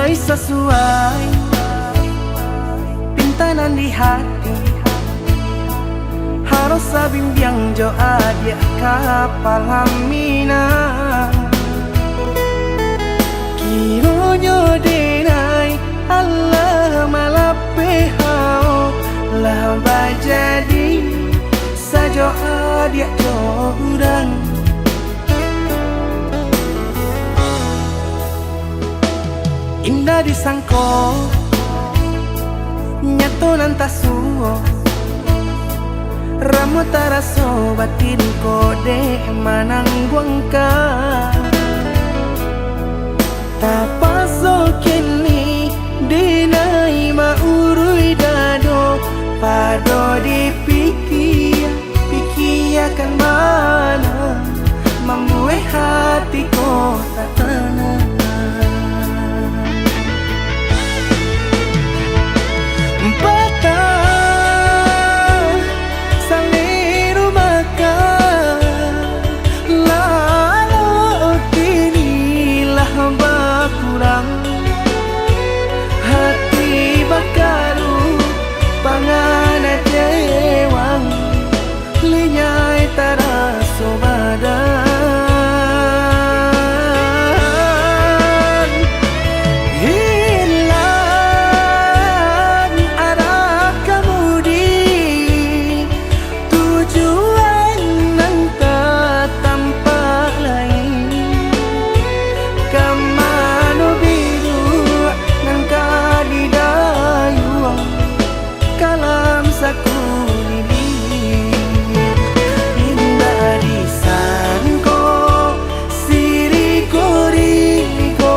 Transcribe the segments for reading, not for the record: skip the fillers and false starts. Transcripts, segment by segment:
sesuai pintanan di hati. Harus sabimbiang jo adia kapal hamina. Kiro nyo denai Allah malapehau lah jadi sajo adia jo udang. Indah disangko nyato nantasuo ramu taraso batin kode manangguangka. Tapaso kini dinai maurui dado pado dipikir pikiakan mana membuat hatiku tak tenang. Hati bakaru pangana jewang linyai taraso badan. Hilang arah kemudi tujuan nang tak tampak lain. Kamano biru nang kadidayuang kalam saku lilir. Indah disangko siriko-riko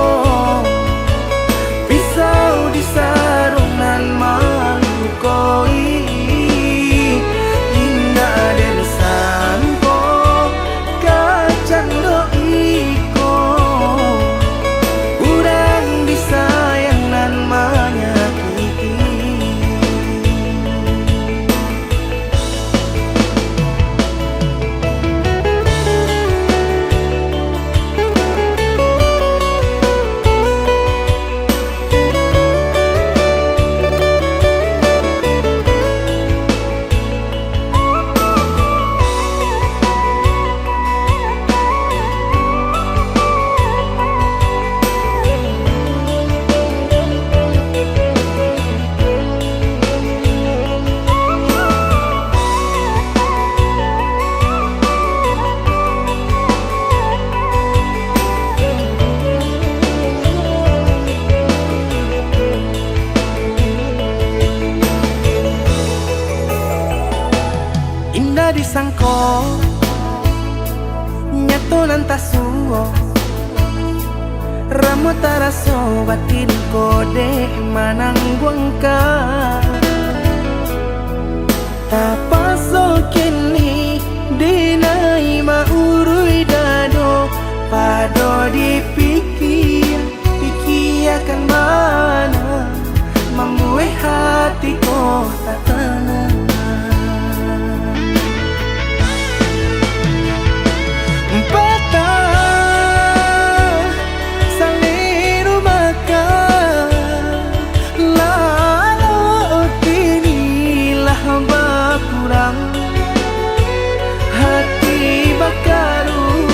pisau disarung nan malukoi. Indah disangko kacang doiko urang disayang nan menyakiti. Indah disangko nyato nantasuo ramu taraso batin kode manangguangka. Tapaso kini dinai maurui dado pado dipikir pikiakan mana membuat hatiku tak tenang. Hati bakaru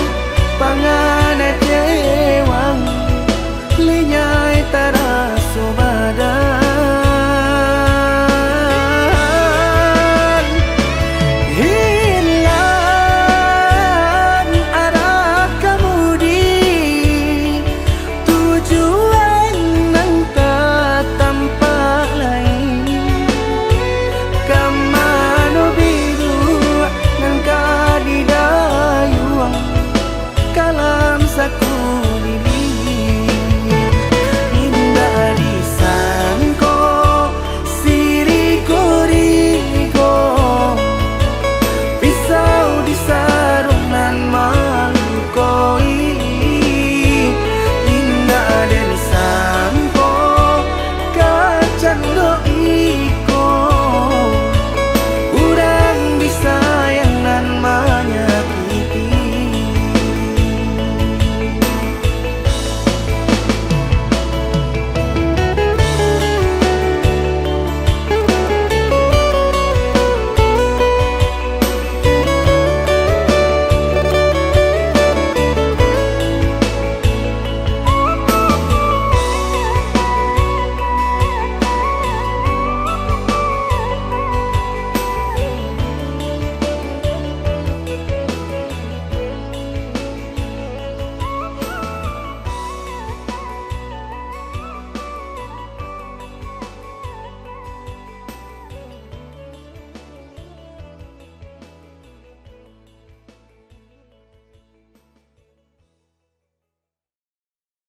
pangana jewang linyai taraso badan. Hilang arah kemudi tujuan nang tak tampak lain. Kamano biru nang kadidayuang kalam saku lilir. Indah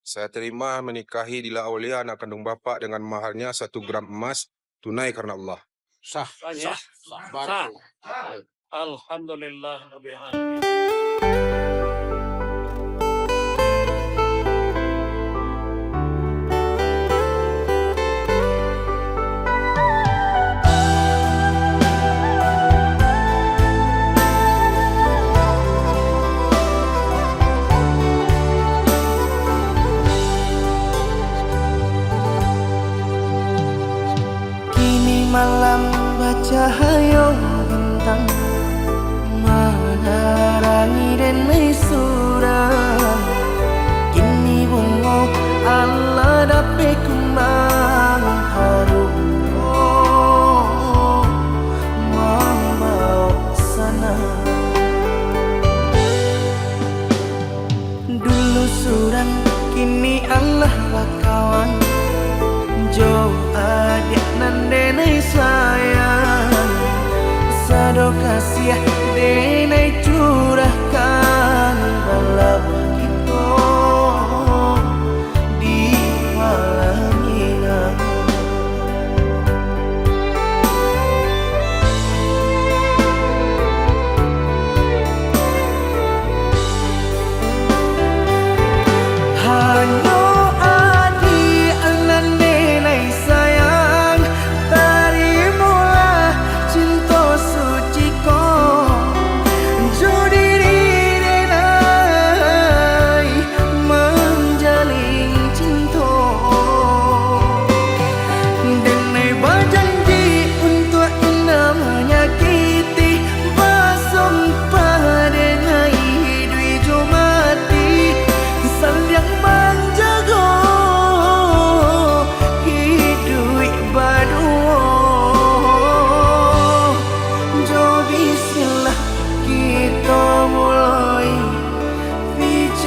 Saya terima menikahi Dila Aulia anak kandung bapak dengan maharnya 1 gram emas tunai karena Allah. Sah. Sah. Alhamdulillah. Kini malam bercahaya bintang menerangi denai surau. Kini bunga Allah dapat kembang harum membawa sana. Dulu surang kini Allah bakawan jauh adik nan denai sayang. Sado kasih denai curahkan balap kita di malam ini.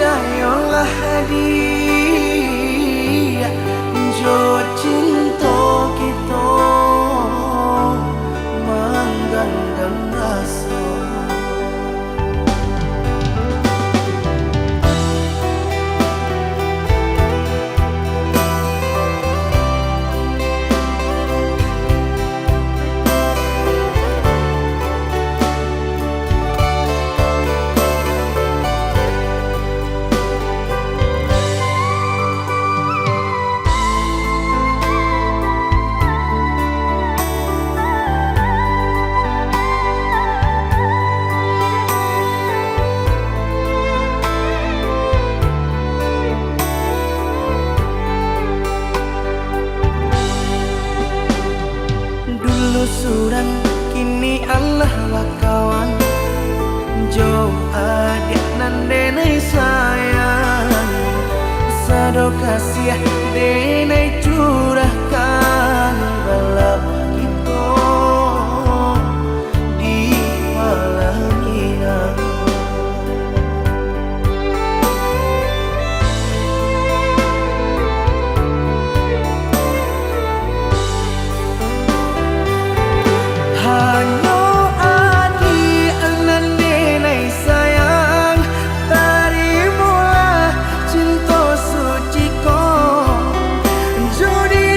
Hanya hadiah jo cinta kita menggandang rasa. Surang kini Allah bakawan jauh adik nan denai sayang. Sado kasih denai curahkan balap kita di malam ini. Hanya adik nan denai sayang, terimalah cinta suci ko. Jodi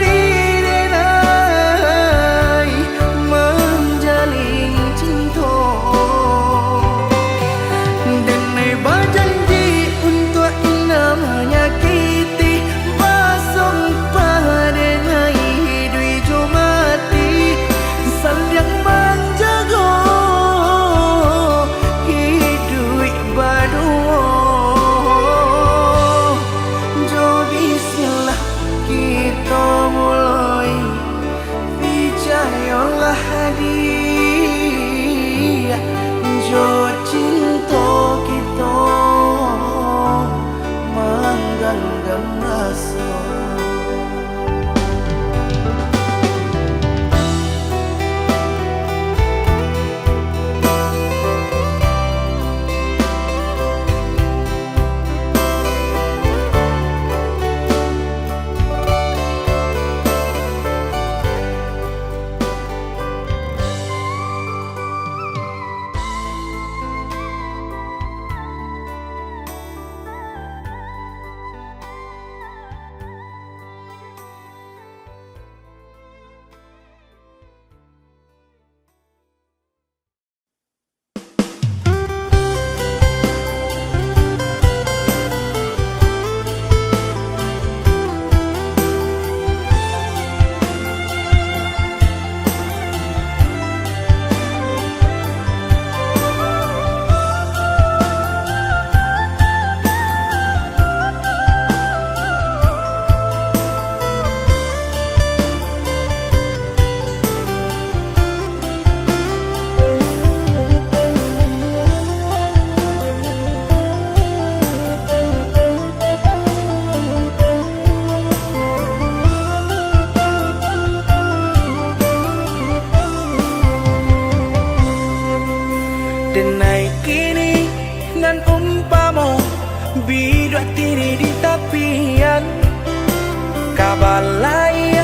balai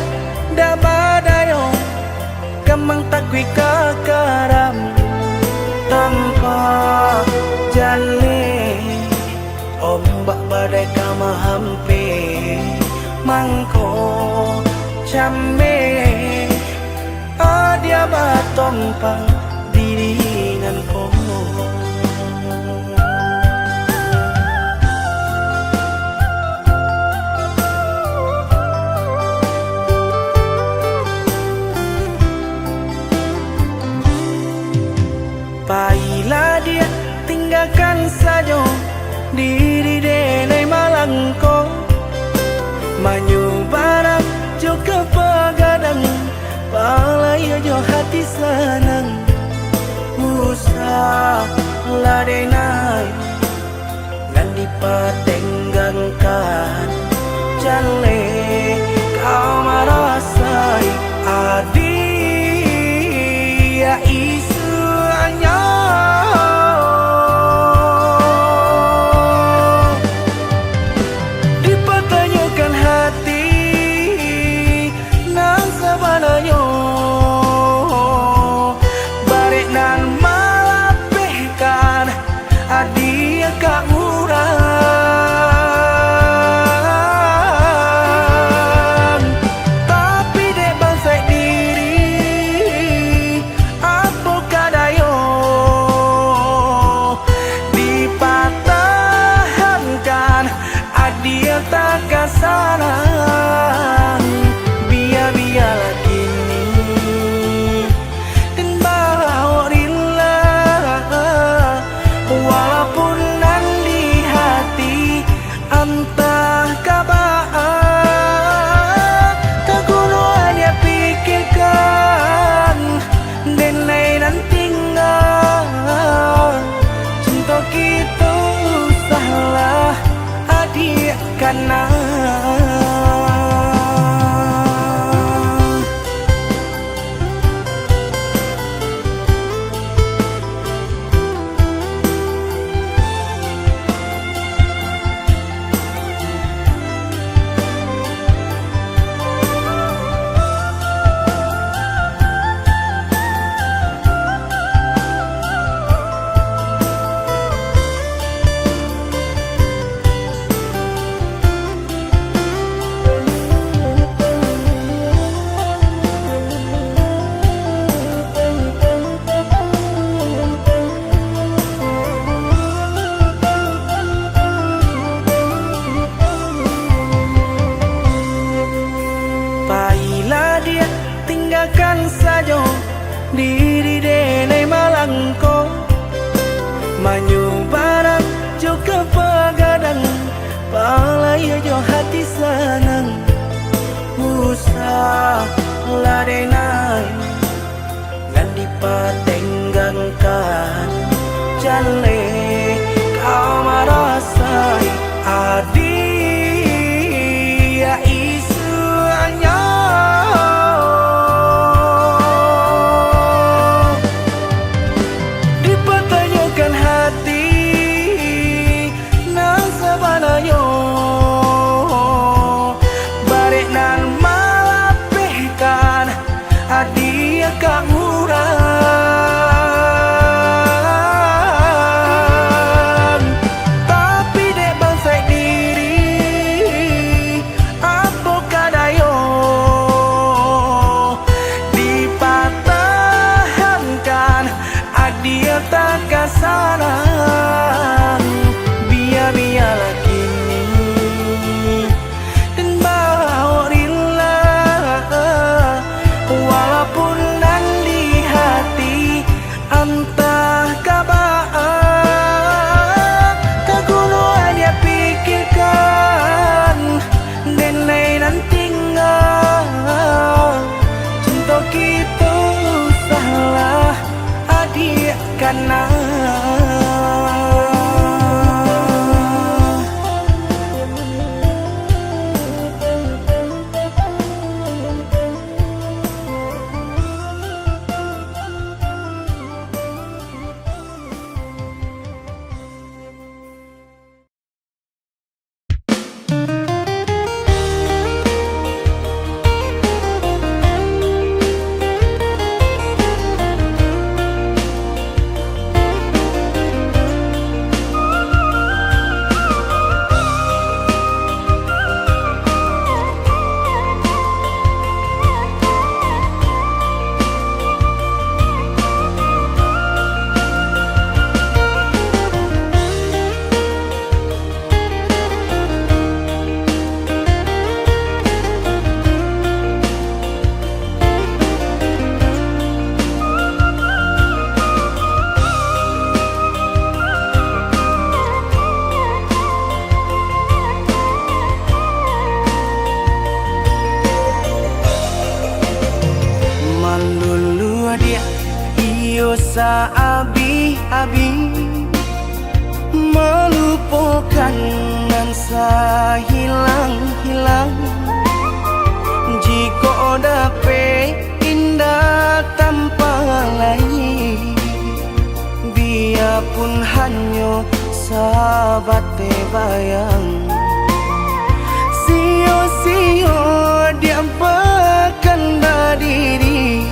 da badayo kamang takwi kakaram tanpa jale ombak badai kama hampe mangko chame dia batompang diringan ko Baiklah dia tinggalkan saja diri denai malangko Manyu barak juga pagadang Palaya jo hati senang Usah ladenai Dan dipatenggangkan Jale kau merasai Adia isu hanya Dipertanyakan hati Nang sabananya Barek nan malapehkan Adia kak urang Tapi dek bansai diri Apa kadayo Dipatahankan Adia tak kasaran Biar-biarlah kini Dan bawa rela Walaupun nan di hati Entah kabar Tak kuno dia pikirkan Denai nan tinggal Cinta kita salah adik karena Baiklah dia tinggalkan saja diri denai malangko Manyu barak juga pagadang Palaya jo hati senang Usah ladenai Dan dipatenggangkan Jale kau merasai Adia isu hanya Dipertanyakan hati Nang sabananya Barek nan malapehkan Adia kak urang dosa abi-abi, melupakan nan hilang-hilang. Jika dapat indah tanpa lain, biarpun hanya sahabat bayang. Sio-sio dia berkanda diri,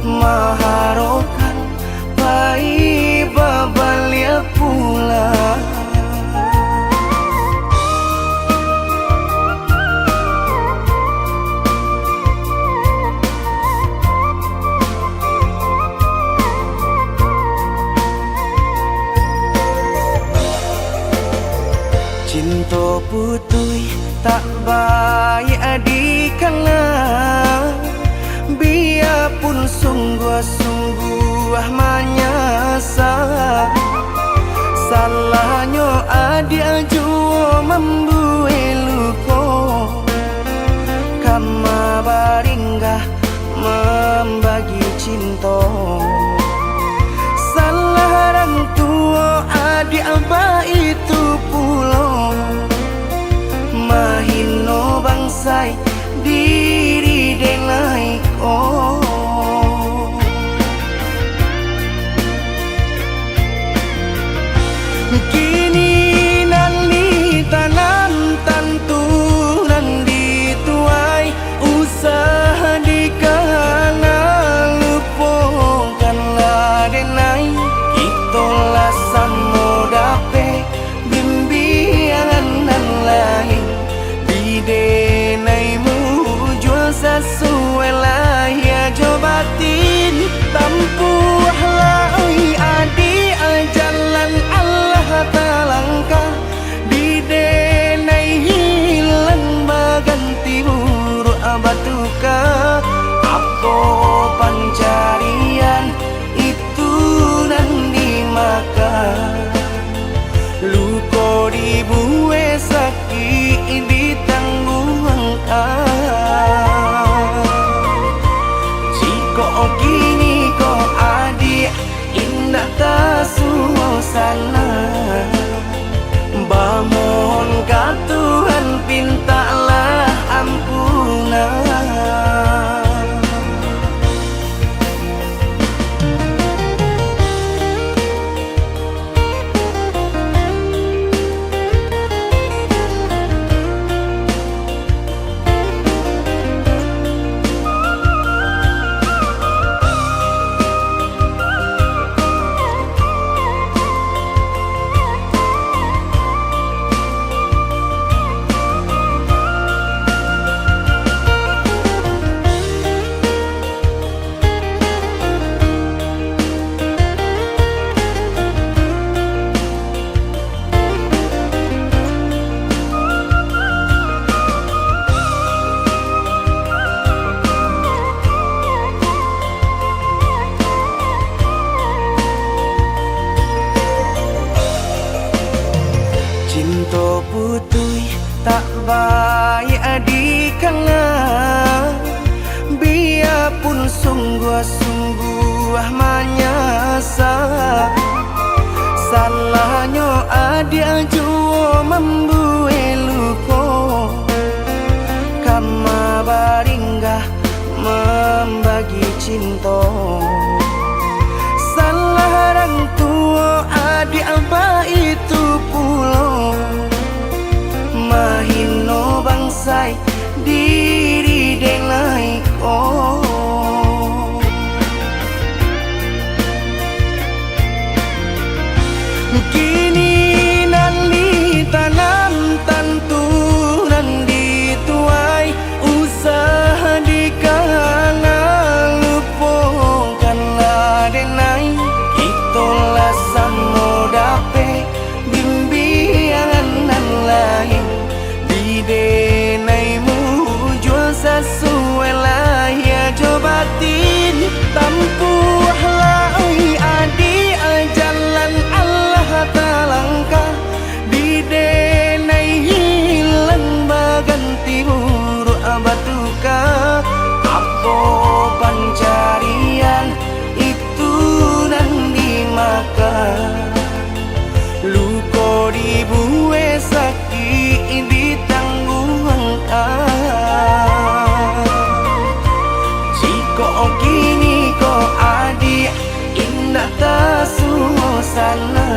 maharokan baik babalia pula. Cinta putui tak baik adikana, biarpun sungguh-sungguh menyasa. Salahnya adik jua membuat luka, kama baringgah membagi cinta. Salah orang tua adik abah itu pulau, mahino bangsai diri denai oh. Kini nali tanam tantu nan dituai, usaha dikana lupakanlah denai. Itulah samo dape bimbingan nan lain, bidenaimu jual sesuai lah ya jobatin. Tampuhlah oi adi jalan Allah talangkah, bidenai hilang baganti buruk abatuka. Apa pencarian itu nan dimakan, luka dibuat sakit ditangguhkan. Jika kini kau adik indah tak suasana, bamohon ka Tuhan pintalah ampunan. Cinta putui tak baik adikana, biarpun sungguh-sungguh menyasa. Salahnya adik jua membuat luka, kama baringgah membagi cinta. Salah orang tua adik abah itu pulau, mahino bangsai diri denai oh. Kini nali tanam tantu nan dituai, usaha dikana lupakanlah denai. Itulah samo dape bimbingan nan lain, bidenaimu sana.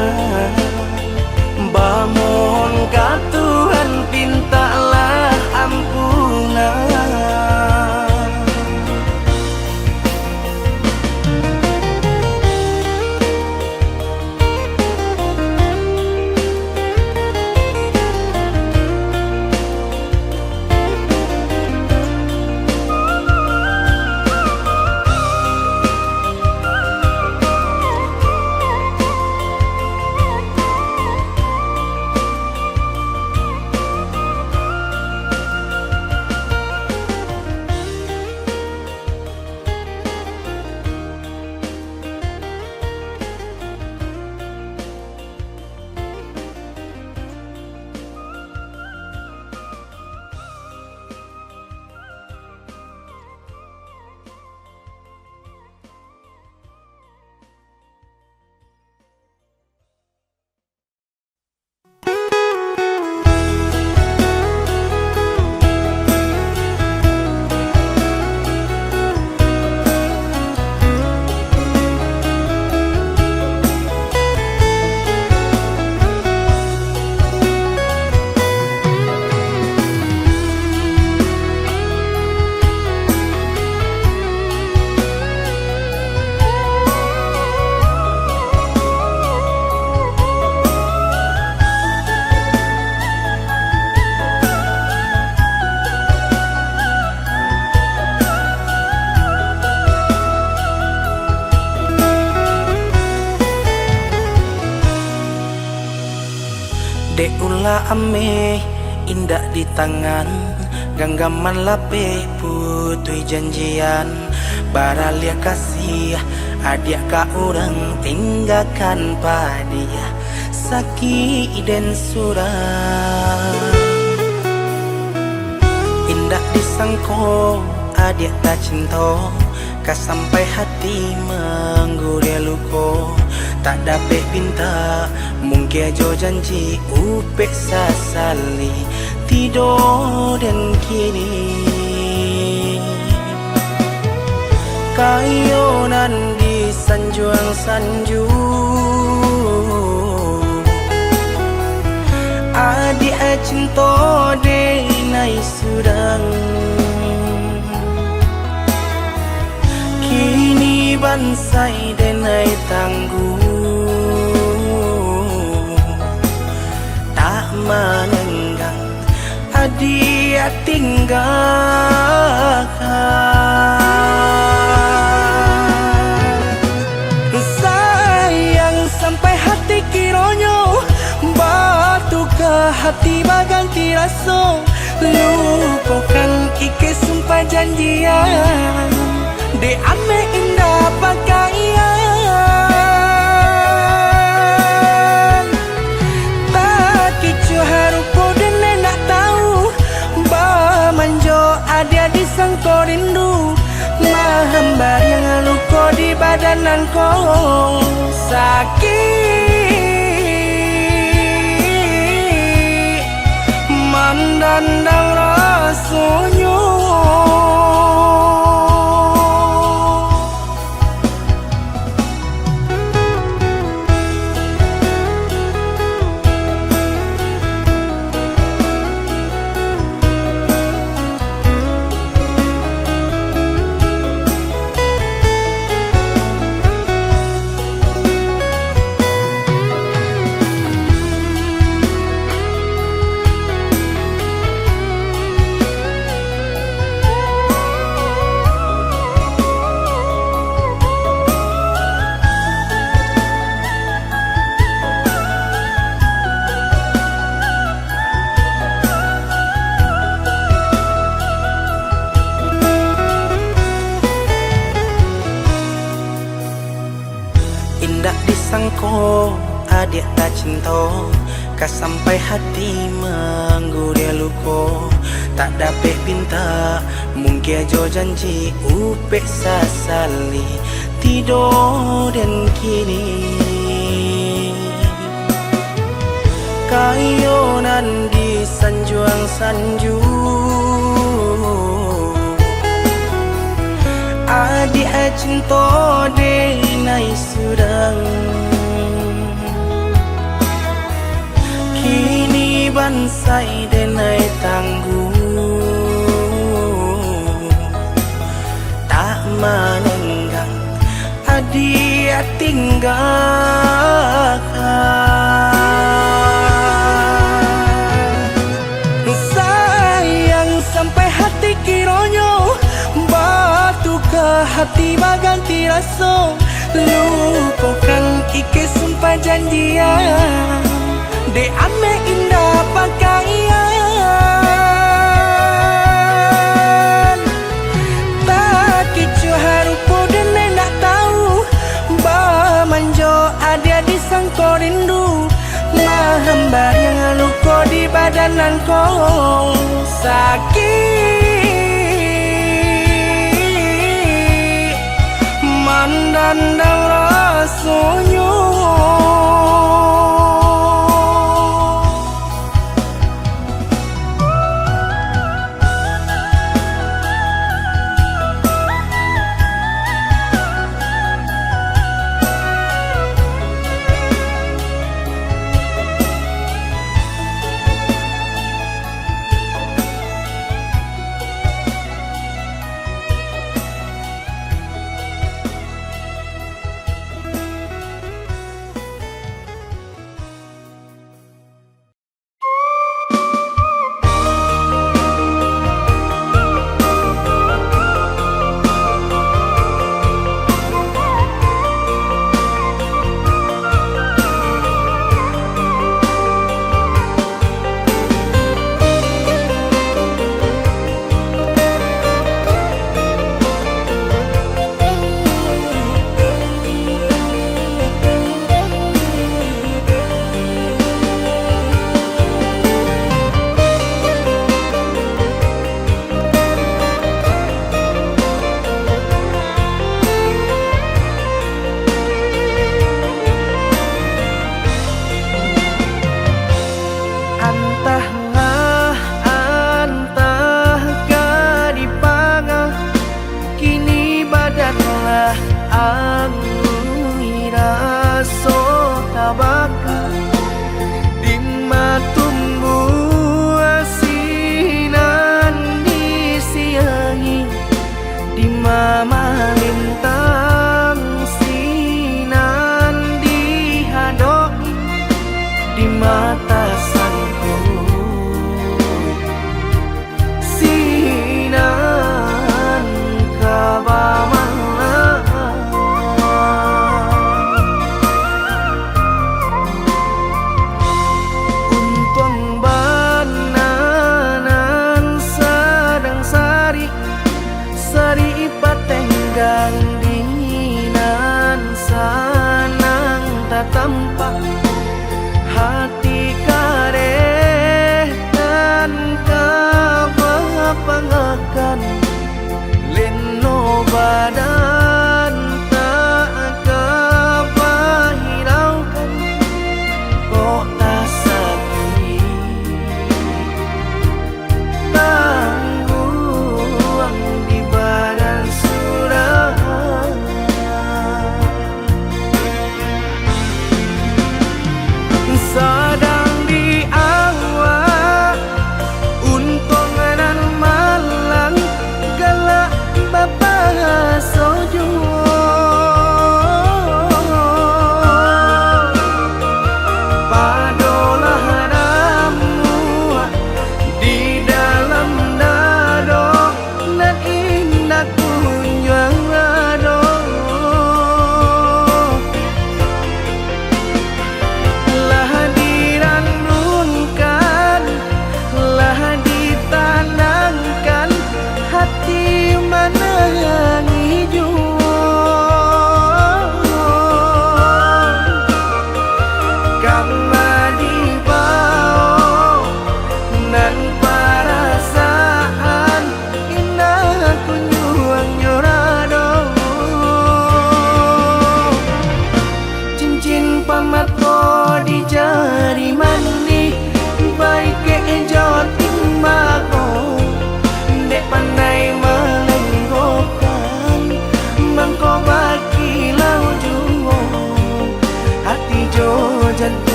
Bamohon ka Tuhan, pintalah ampunan. Dek ulah ame indah di tangan, genggaman lape putui janjian. Baralia kasih adik ka orang tinggalkan padia sakit dan surah. Indah disangko adik tak cinta, ka sampai hati mengguria luko. Tak dapat pinta mungkin aja janji upek sasali tidur dan kini kayonan di sanjuang sanju. Adik cinta denai sudang kini bansai denai tangguh. Menenggang adik tinggalkan. Sayang sampai hati kironyo batu ke hati baganti rasa. Lupakan ike sumpah janjian, de ame indah pakaian. Ada di sangko rindu mahambar yang luka di badan angko sakit mandandang rasanya. Indah disangko adik tak cinta, ka sampai hati mengguria luko. Tak dapat pinta mungkin aja janji upek sasali tidur dan kini kayonan di sanjuang sanju. Adik cinta denai sudang bansai denai tangguh, tak menenggang adia tinggalkan. Sayang sampai hati kironyo batu ke hati baganti rasa, lupakan ike sumpah janjian de ame indah pakaian. Tak kicu harupo dan nak tahu bamanjo ada di sangko rindu, mahambar yang luko di badanan kau sakit mandandang rasanya. Badan tak kebahiraukan, kok tak sakit tangguang di badan surah. Sadang di awak untungan malang galak bapak so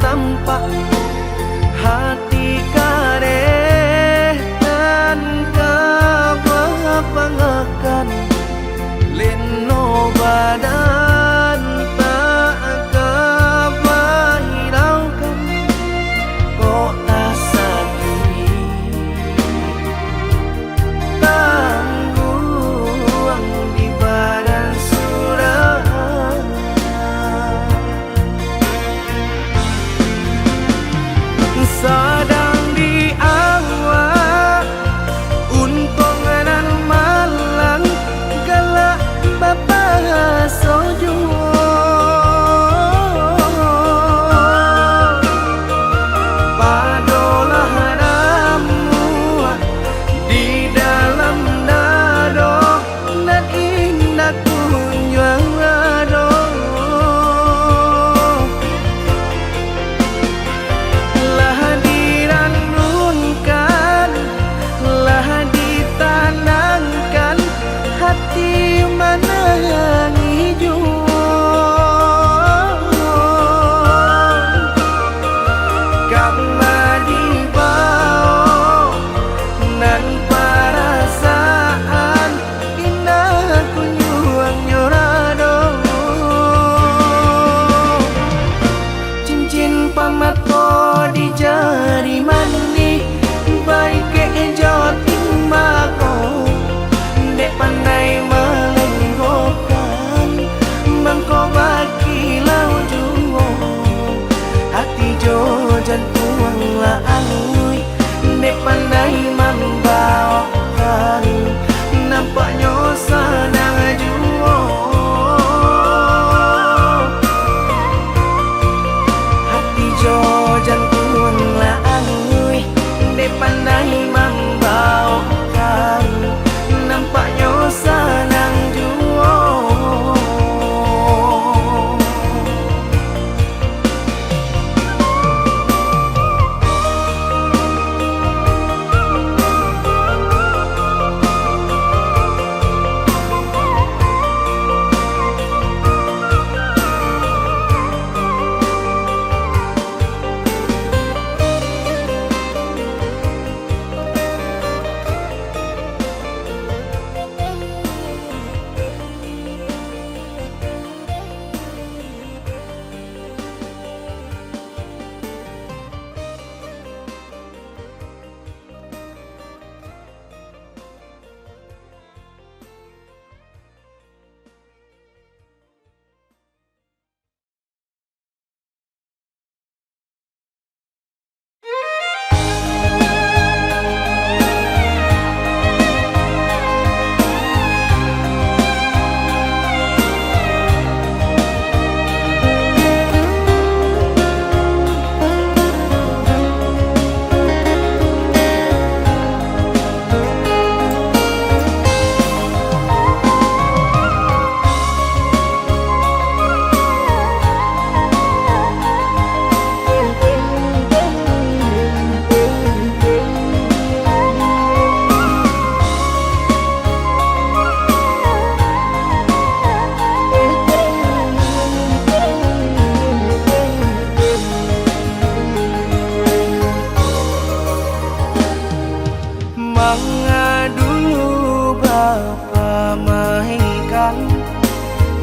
tampak hati kareh dan kebapangakan leno badan tak kebahiraukan kok tak sakit tangguang di badan surah sadang di awak untongan malang galak bapa sojo padolah hadamu di dalam dado dan indah kunjung ado lah diranunkan lah ditanangkan hati mana yang hijau kama dibawa nan perasaan indah kunjung nyorado cincin pamato di jari mani baik ke jotin mako dek pandai melenggokan mangko baki lau juo hati jo jantung la angui dek pandai membawakan nampaknya senang juo hati jo jantung la angui dek pandai membawakan nampaknya senang juo dulu Bapa mainkan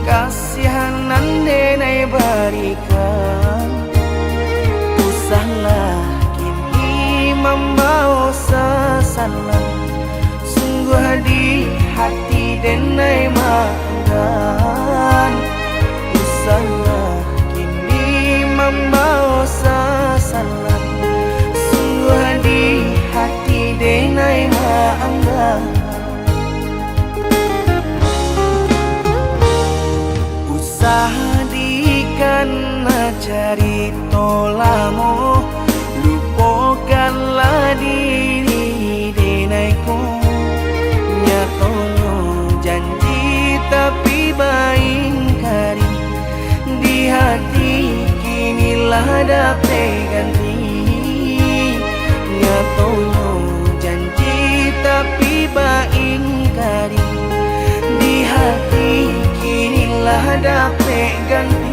kasihanan denai berikan usahlah kini membawa sesalan sungguh di hati denai manggan usahlah kini membawa sesalan sungguh di hati denai manggan usaha dikan cari tolamo lupakanlah diri denaiku nyatono janji tapi baingkari di hati kinilah dapat ganti nyatono janji tapi baingkari di hati kinilah dapat ganti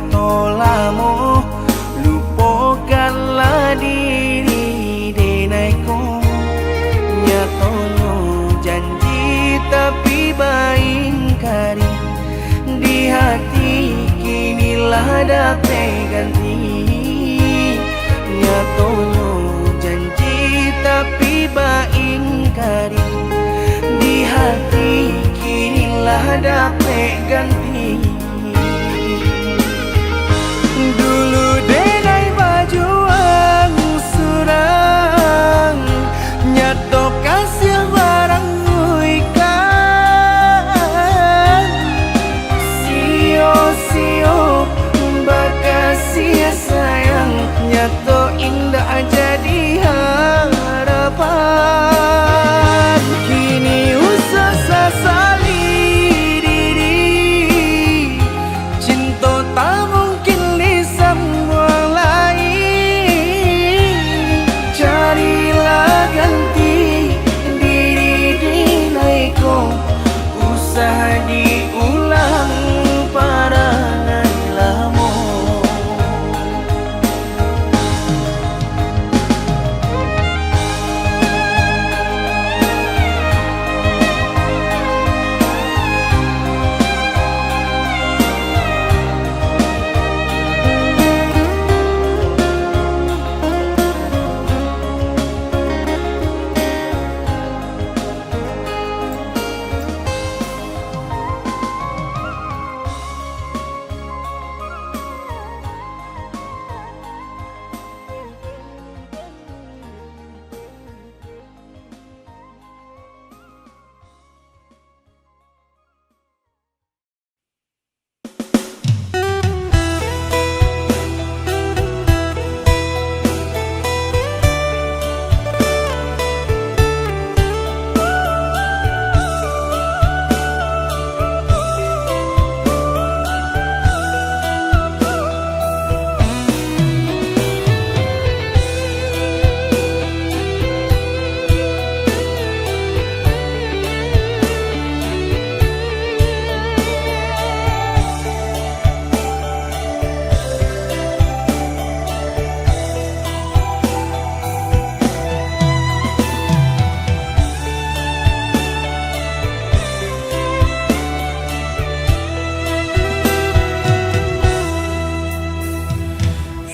nyato lamo lupakanlah diri denaiku nyatonya janji tapi baingkari di hati kinilah dapat ganti nyatonya janji tapi baingkari di hati kinilah dapat ganti. Dulu denai bajuang surang nyato kasih barang ikan sio-sio bakasih sayang nyato indah jadi harapan kini usah sasali diri cinta tak mungkin disambung lain carilah ganti diri dinaiku usah diulang parangan lamo.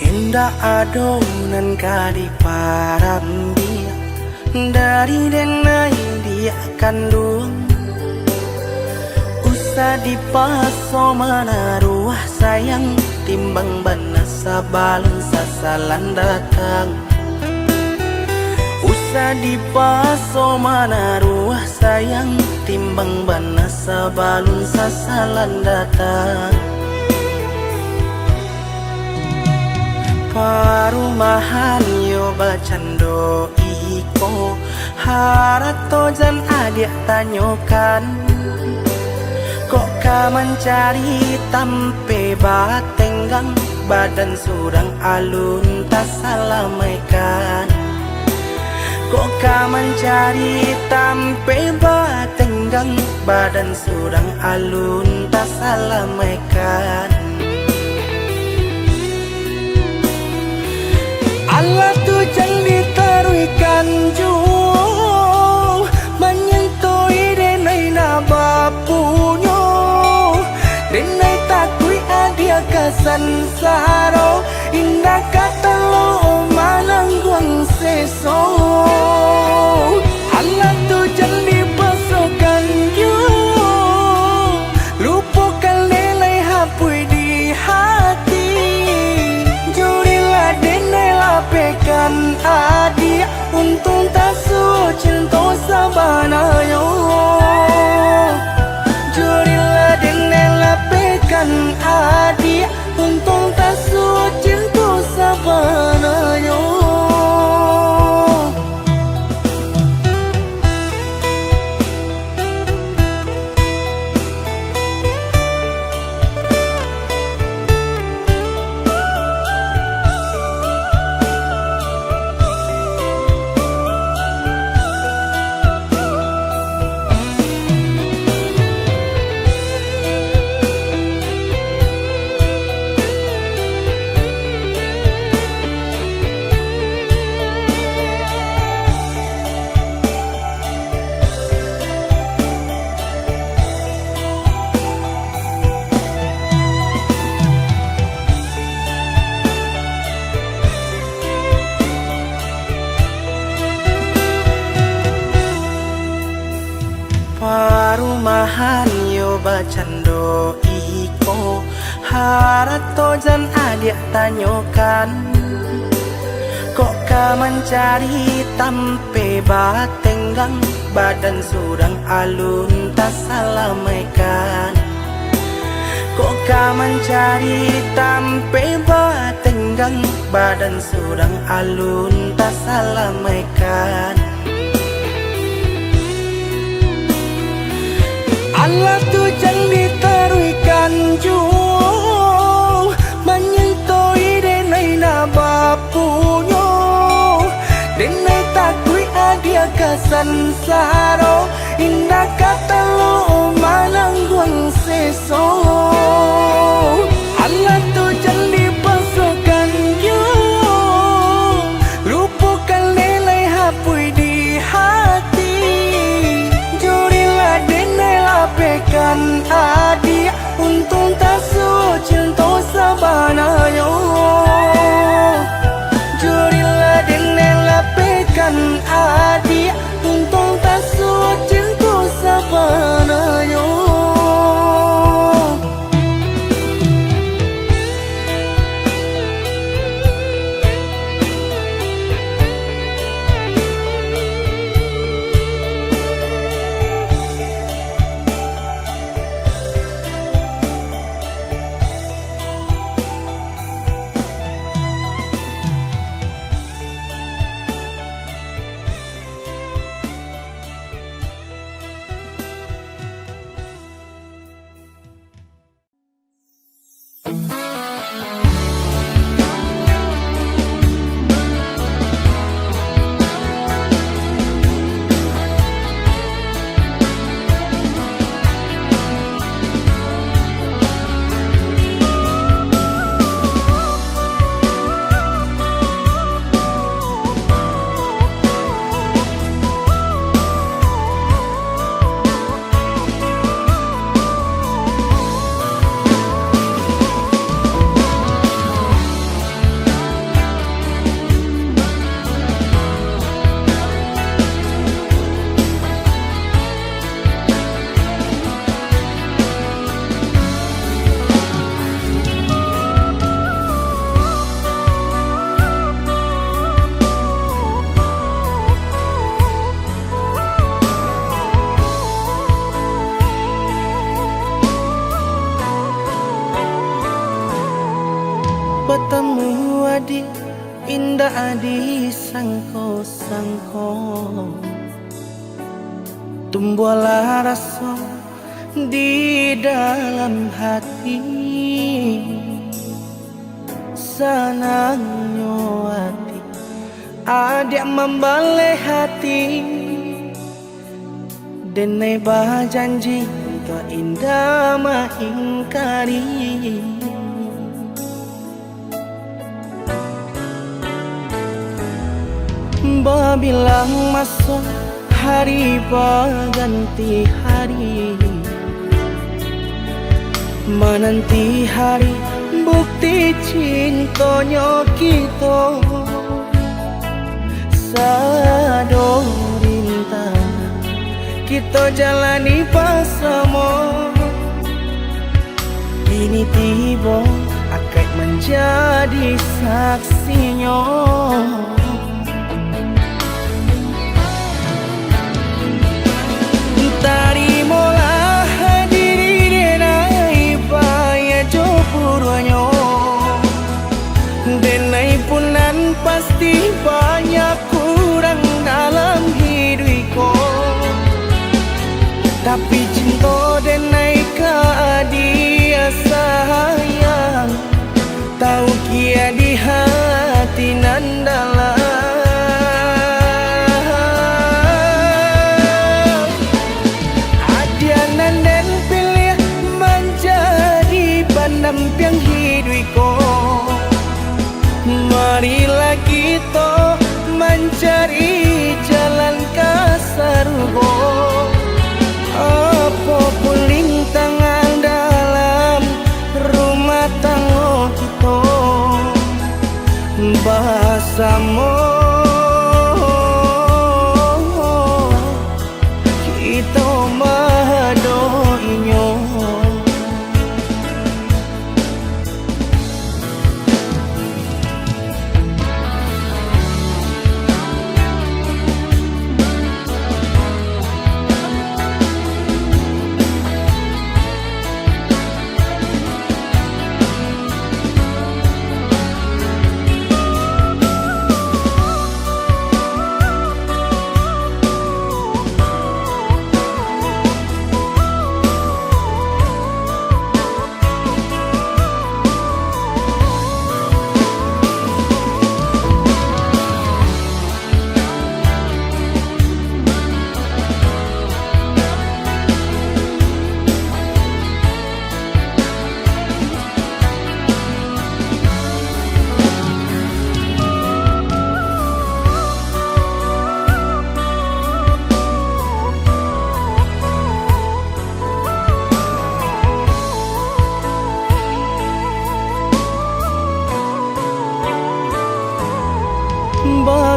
Indah adonan kadi param dia dari denai dia kandung usah dipaso mana ruah sayang timbang bana sabalun sasalan datang usah dipaso mana ruah sayang timbang bana sabalun sasalan datang. Parumahan yo bacando iko harato jan adik tanyokan kok ka mencari tampe batenggang badan surang alun tak salamaikan kok ka mencari tampe batenggang badan surang alun tak salamaikan. Allah tu jang ditaruikan jung menyentuh denai na bapunyo denai takui adia kasan saro indah kata lo manangguang seso Allah tu jang dipasokan jung lupakan denai hapui di hati jurilah denai lapekan adia untung tak cinta sabanayo jurilah denai lapekan adia untung tak cinta sabanayo. cando iko harato jan adik tanyokan. Kok ka mencari tampe batenggang badan surang alun tak salamaikan. Kok ka mencari tampe batenggang badan surang alun tak salamaikan. Allah tu jang ditaruikan jung menyentoi denai na bapunyo denai takui adia kasansaro indah kata lo malangguang seso. Allah tu jang dipasukan jung rupukan nilai hapui di hati jurilah denai lapekan adia untung tak cinta sabanayo. Jurilah denai lapekan adia untung tak cinta sabanayo. Bertemu adik indah adik sangko-sangko tumbuhlah rasa di dalam hati senangnya hati adik membalik hati denai berjanji tak indah mengingkari. Babilang masuk hari berganti hari menanti hari bukti cintanya kita sado rintang kita jalani bersama ini tiba akan menjadi saksinya. Tarimalah diri denai paya jopurwanyo denai punan pasti banyak kurang dalam hidupku tapi cinta denai ke dia sayang tahu kia di hati nan dalam yang hidupku. Marilah kita mencari jalan ke surga. Apapun rintangan dalam rumah tangga kita bersama kita madoinyo.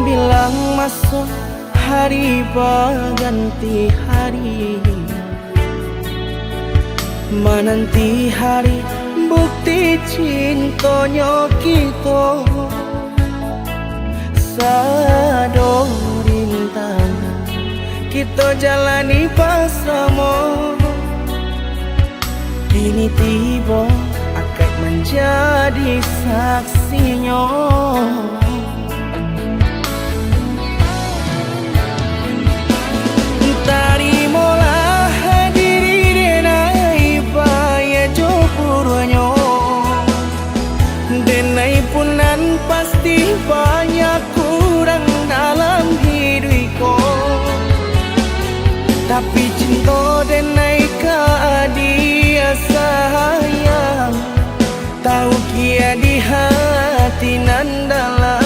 Bilang masuk hari berganti hari, menanti hari bukti cintanya kita. Sado rintangan kita jalani bersama, kini tiba akad menjadi saksinya. Tarimalah diri denai baya jopuranyo, denai punan pasti banyak kurang dalam hidupku, tapi cinta denai ka dia sayang, tahu kia di hati nan dalam.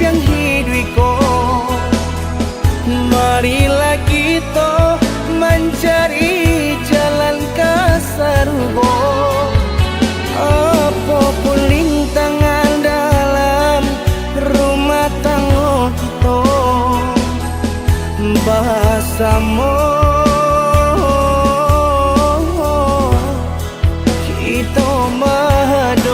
Yang hidupku, marilah kita mencari jalan kasarugo. Apapun rintangan dalam rumah tangga kita, bersama kita madoinyo.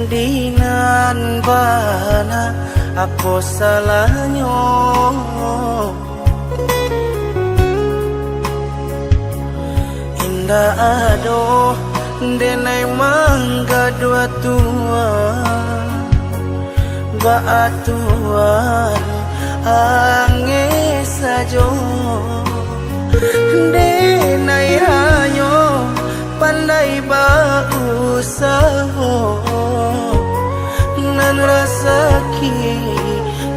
Dinan bana apa salahnya, indah ado denai mangga dua tua baatuan ange sajo, denai hanyo pandai berusaha nan rasa ki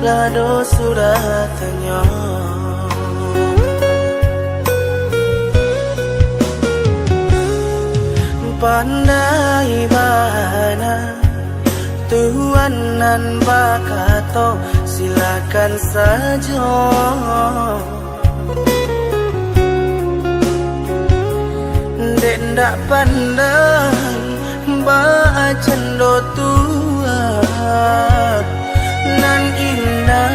lado sudah tanya. Pandai bana Tuhan nan bakato silakan saja. Dek ndak pandai ba cendo tua nan indah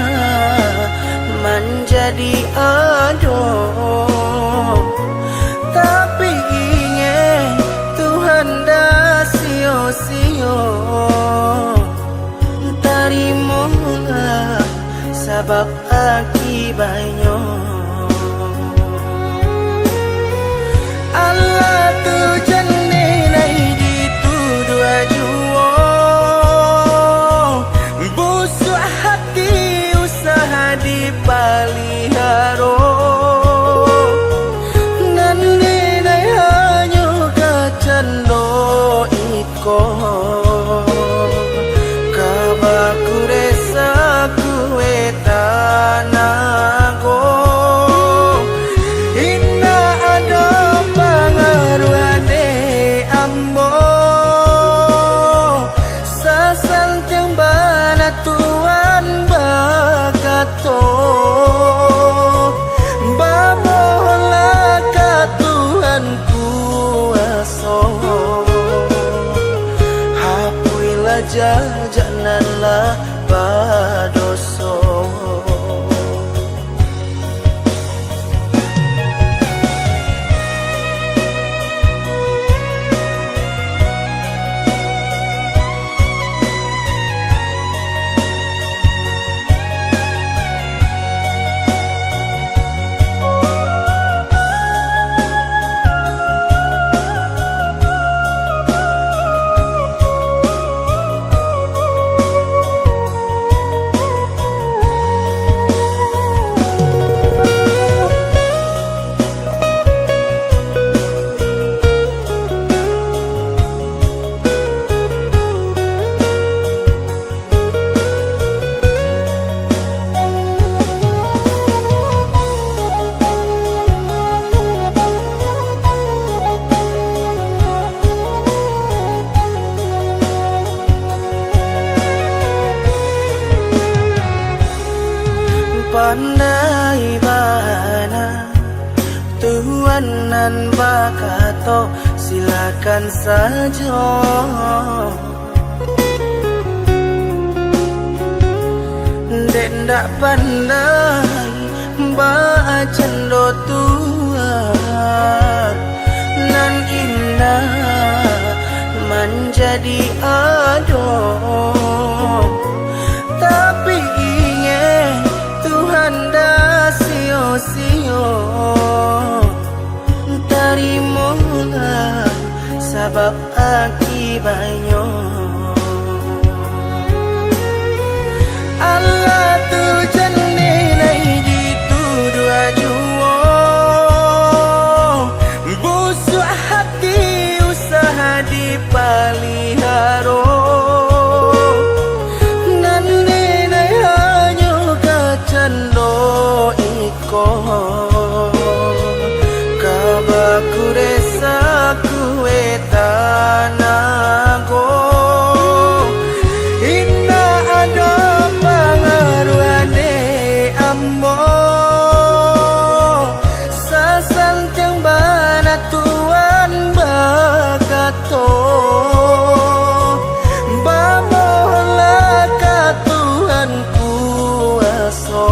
menjadi aduh, tapi ingin Tuhan dah sio-sio sabab akibatnya Allah tu jane nai gitu dua jua busuk hati usaha dipaliharo nane nai hanya kacando iko kabaku resa kue tanago inna ada pengaruh ade ambo sasal tiang bana tuan bakato babola ka Tuhan kuaso hapuilah jajananlah badoso pandai bana Tuhan nan bakato silakan saja dek ndak pandai bacendo Tuhan nan indah menjadi adon tapi ingin Tuhan dah sio-sio tarimalah sabab akibatnya Allah tu jane nai gitu dua jua busuk hati usaha dipaliharo cando iko kabaku resa kue tanago inna ada pengaruh ade ambo sasal tiang bana tuan bakato bamola ka Tuhan kuaso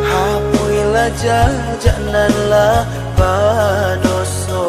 hapuilah jajananlah badoso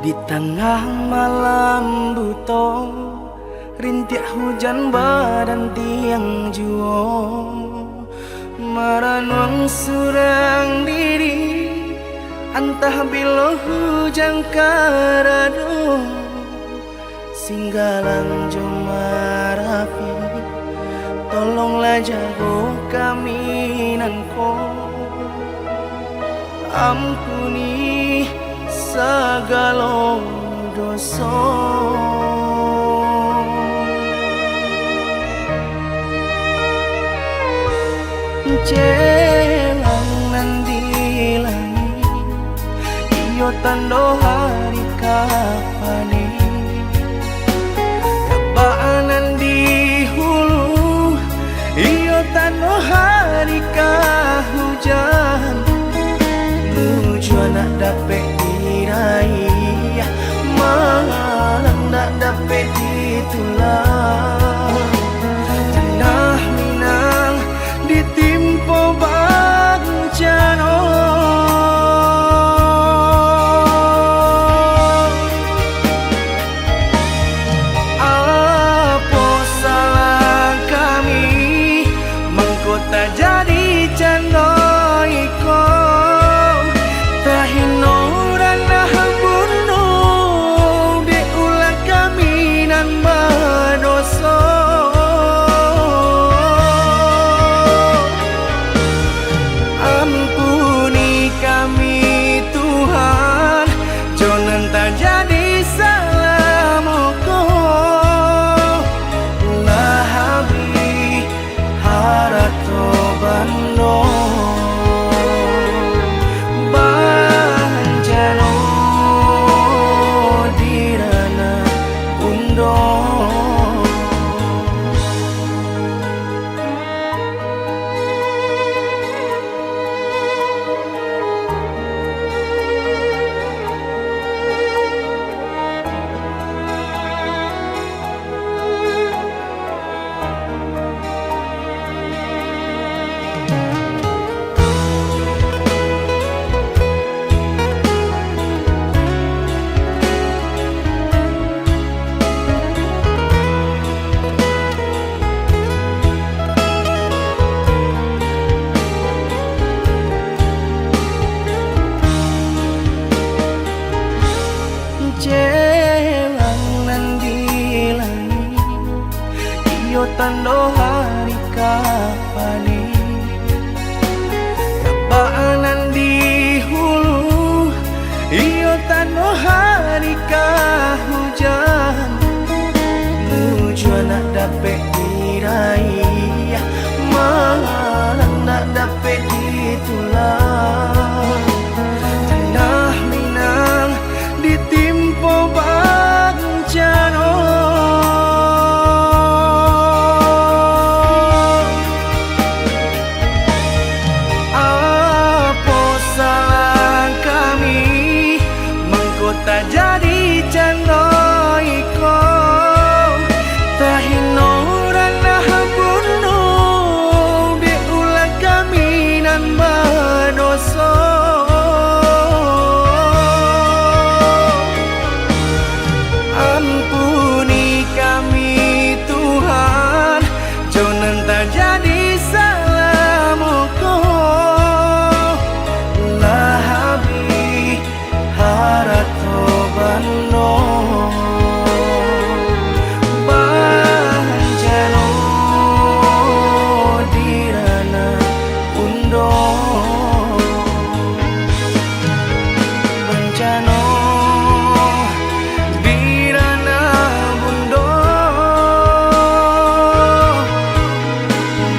Di tengah malam buta, rintik hujan badan tiang juo, maranwang surang diri, Antah bilo hujan karado singgalang jomarapi, tolonglah jago kami nanko, ampuni segala dosa. Jelang nanti langit, iyo tando hari kapane, kabaanan di hulu, iyo tando hari kahujan, menuju anak dapet diraih, malam nak dapet ditulang. Tanah Minang ditimpo bencana, apa salah kami mengkota jadi candoi ko, tahino ranah bunuh diulah kami nan berdosa. Ampuni kami Tuhan, jangan tak jadi salah moko, lah habi harato bando banjano dirana undo. Jelang nanti langit, iyo tando hari kapane, kabaanan di hulu, iyo tando hari kahujan, menuju anak dapet diraih, malam nak dapet ditulang. Tanah Minang ditimpo bencana, apa salah kami mengkota jadi candoi ko, tahino ranah bunuh diulah kami nan berdosa. Ampuni kami Tuhan, jangan tak jadi salah moko, lah habi harato bando banjano dirana undo. Bencana dirana bundo,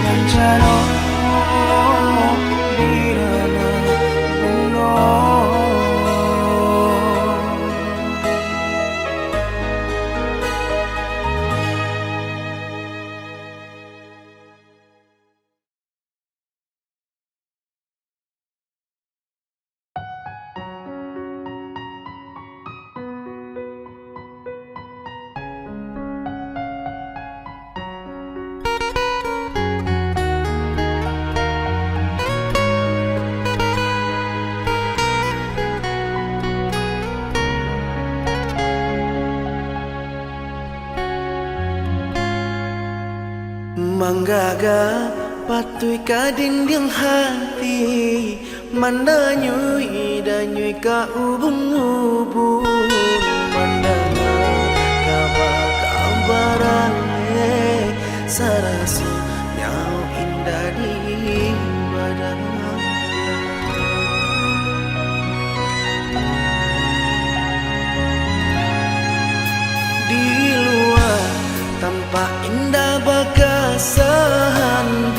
bencana dirana bundo. Manggaga Patui ka dinding hati Mandanyui danyui ka ubung-ubung Mandana kabarale Sarasu nyau indah di badan Di luar tampak indah bagasan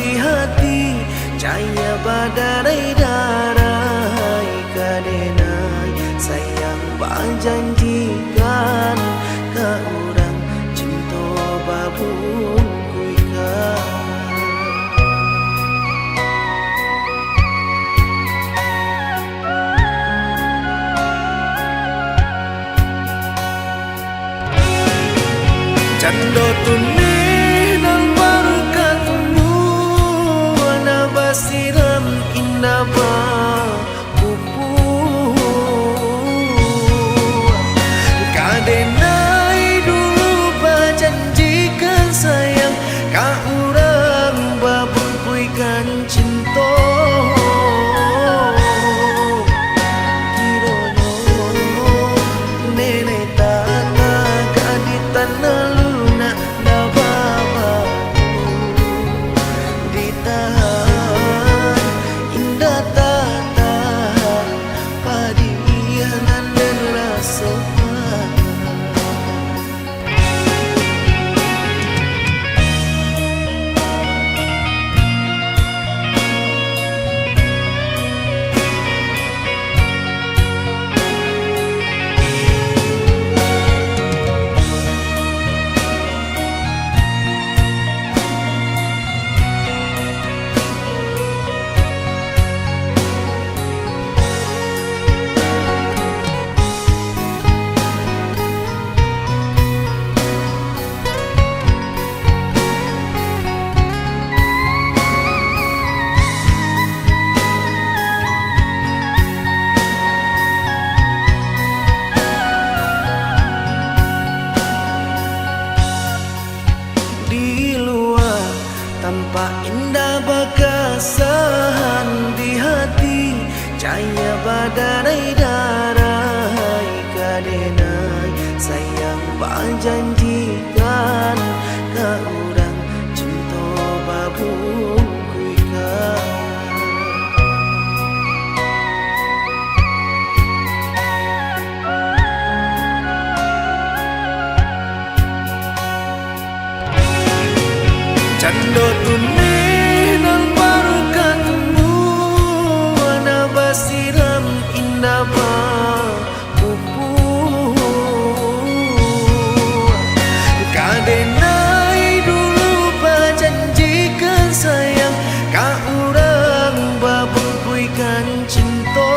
di hati Cahaya badarai-darai kadenai Sayang janjikan ke orang cinta babung kuikan Cando tuni nang baru ketemu Wana basiram indah ba kupu Kadenai dulu berjanjikan sayang Ka urang babung kuikan cinta Tampak indah bagasan di hati Cahaya badarai-darai kadenai Sayang janjikan ke orang cinta babung kuikan Cando tuni nang baru ketemu Wana basiram indah ba kupu Kadenai dulu berjanjikan sayang Ka urang babung kuikan cinta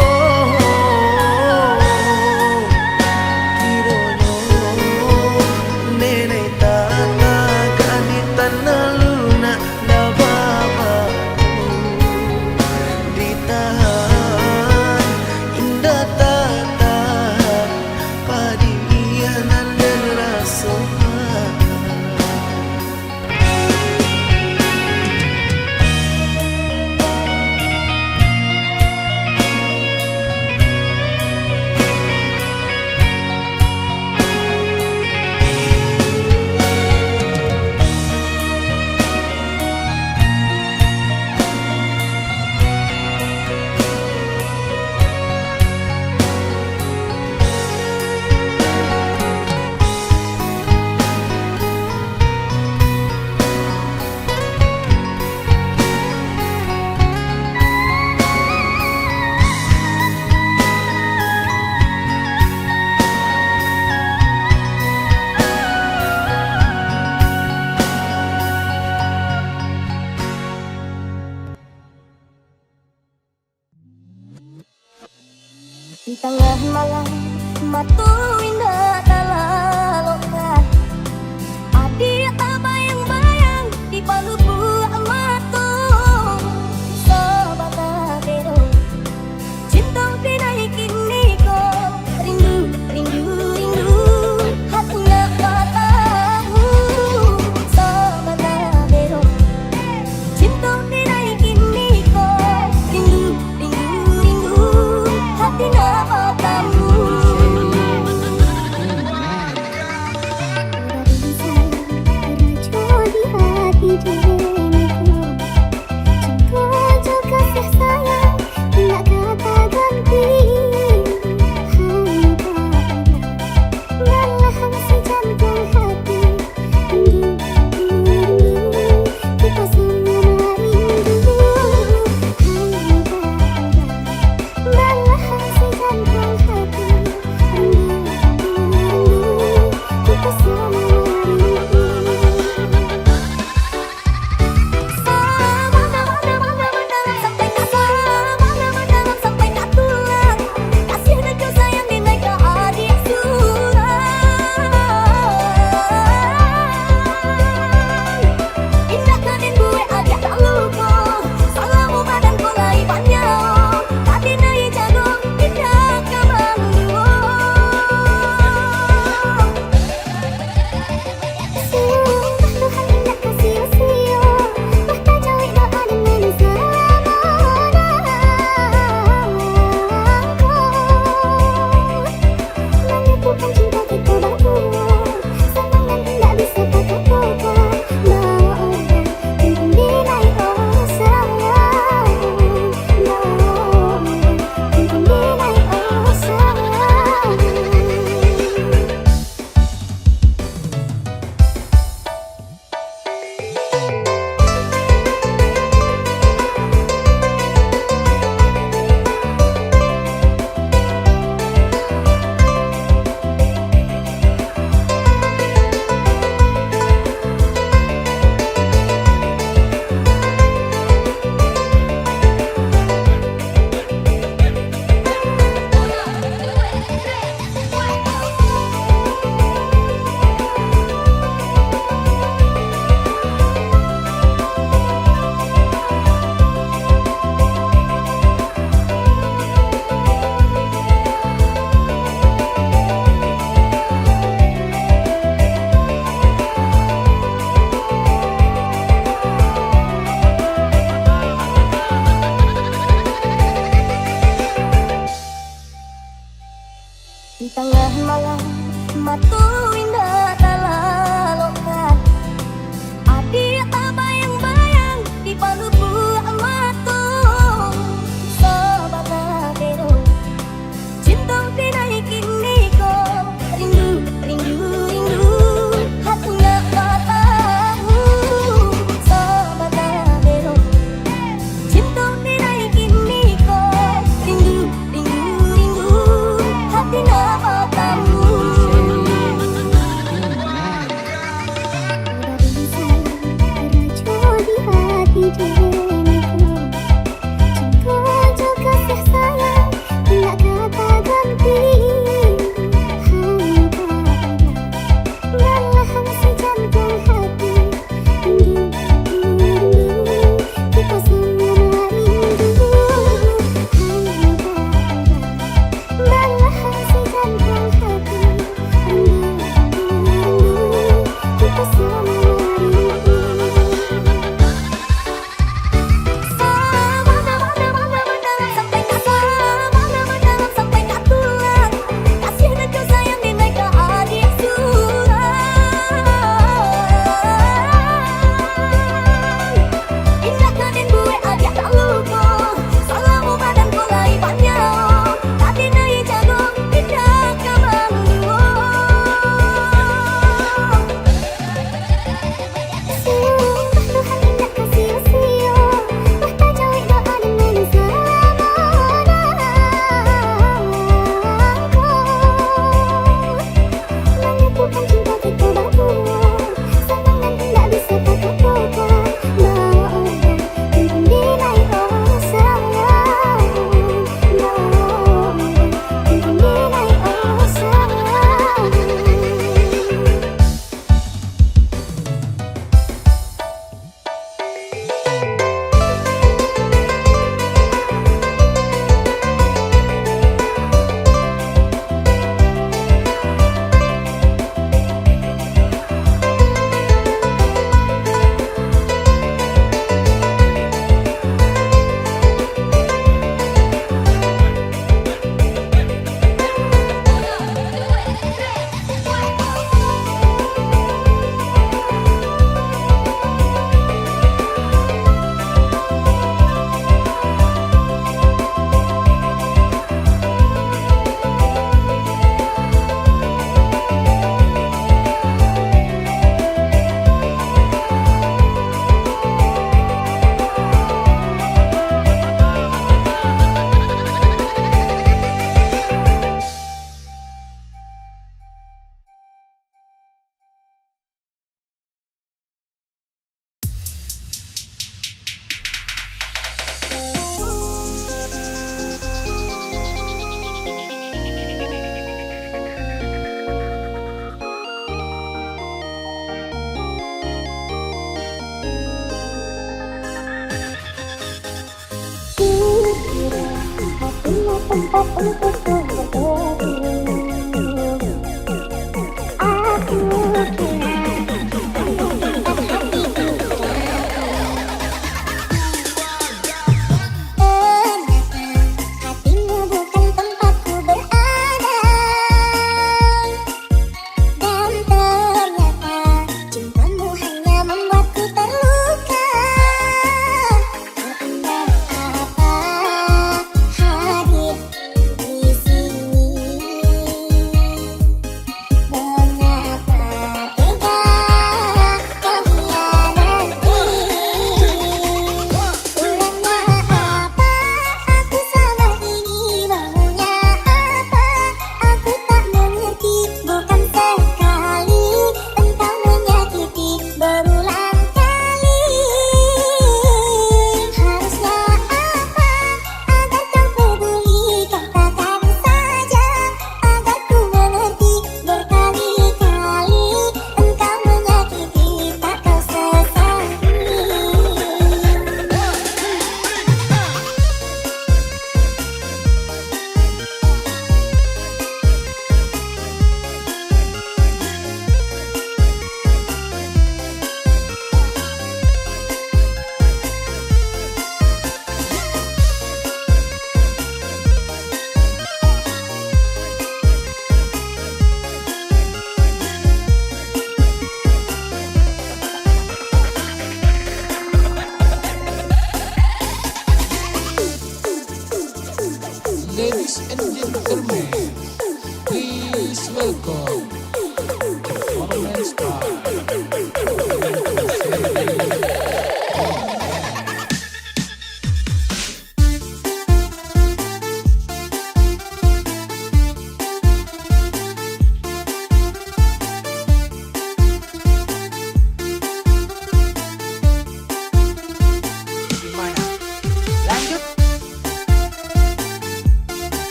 Di tengah malam matu indah talalokan Adi tabayang-bayang di palupu amatu Sobat adero cinta pinai kini ko Rindu, rindu, rindu hatinya patahu Sobat adero cinta pinai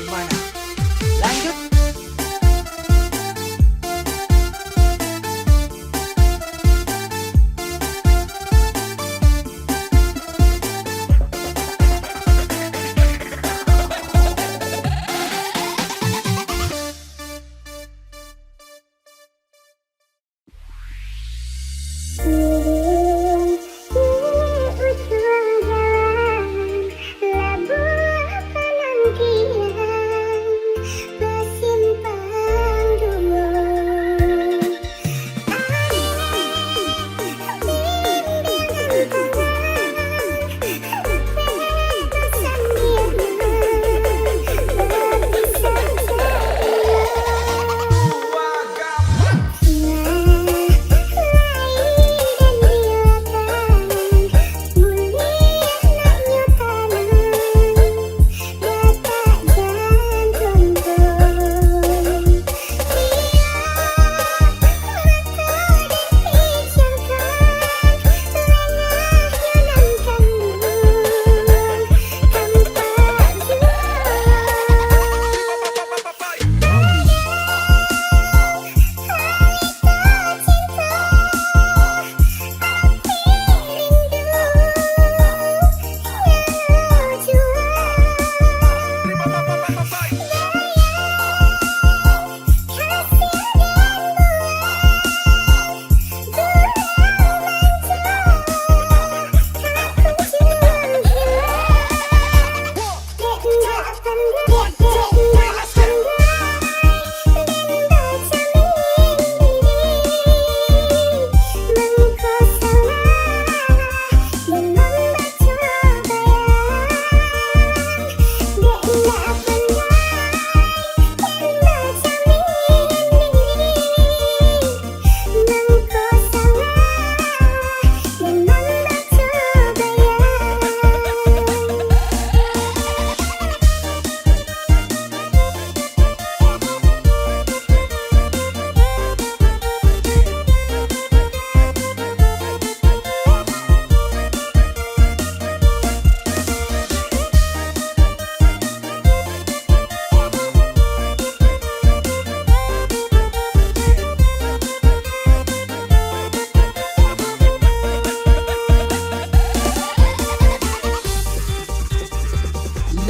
Gimana? Lanjut.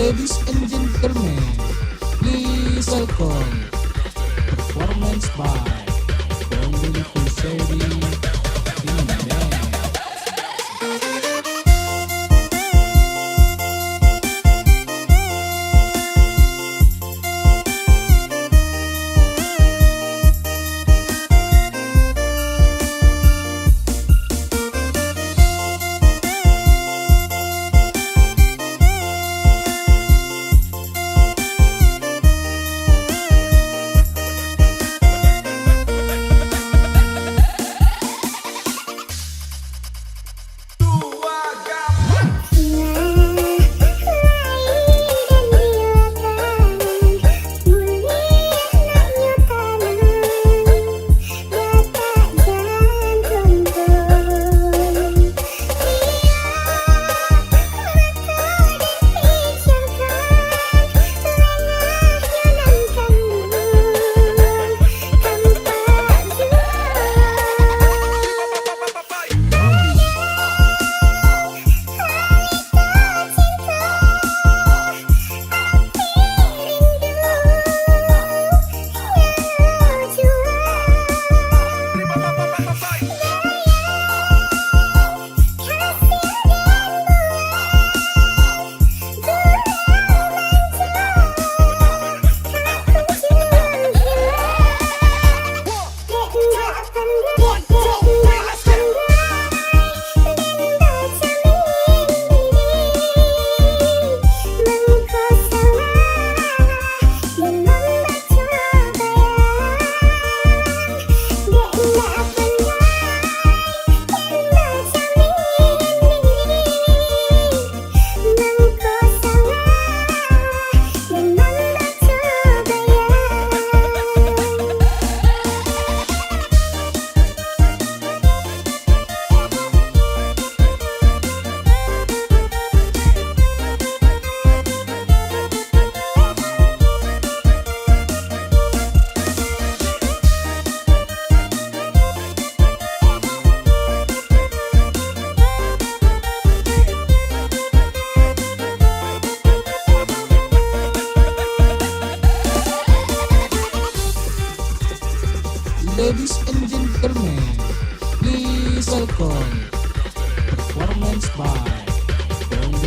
Ladies and gentlemen, please welcome performance by Ponduli Kuseri Band.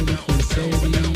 Beautiful Sherry Remix.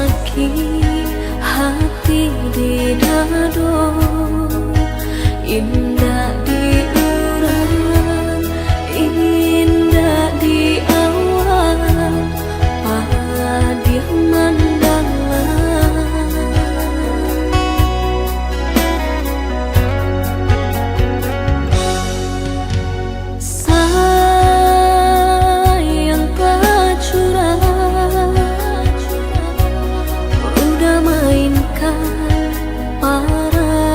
sakit hati di dado, indah di urang, indah di awal, padia mandangan. Sayang tak curang, udah mainkan perasaan.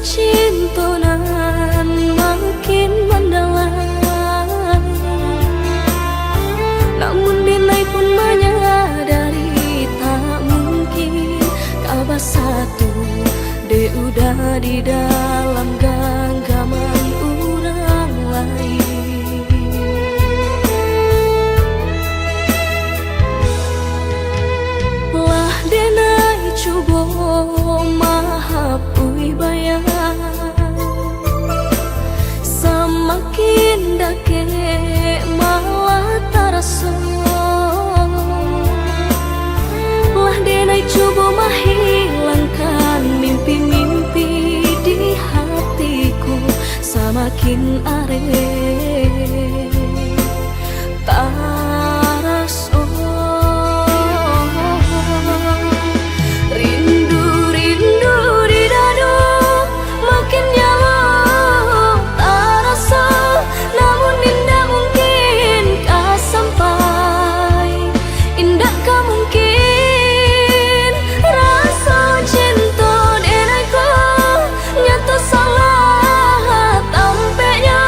cintonan makin mendalam. Namun Denai pun menyadari tak mungkin kabar satu de udah di dalam genggaman orang lain. Lah Denai coba mahapui bayang, semakin dake malah terasa. Lah Denai coba menghilangkan mimpi-mimpi di hatiku, semakin areh terasa. Rindu-rindu di dadu makin nyala terasa, namun indah mungkin kah sampai, indah kah mungkin rasa cinta Denai ko nyata salah tampaknya.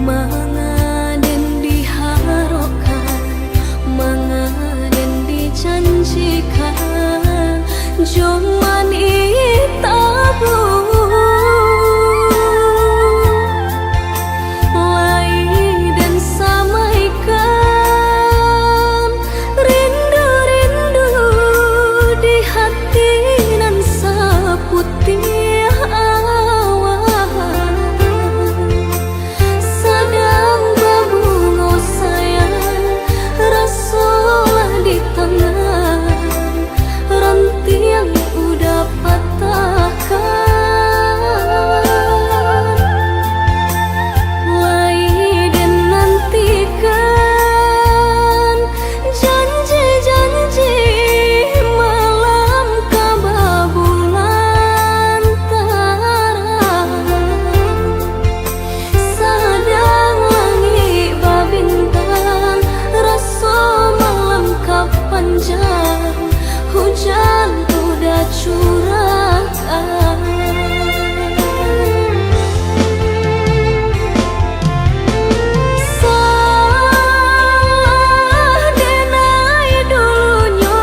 Mangaden diharapkan, mangaden dijanjikan, joman itabu hujan udah curahkan. Sadenai dulunya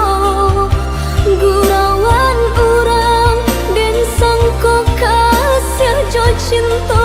gurawan urang den sangko kasih jo cinta.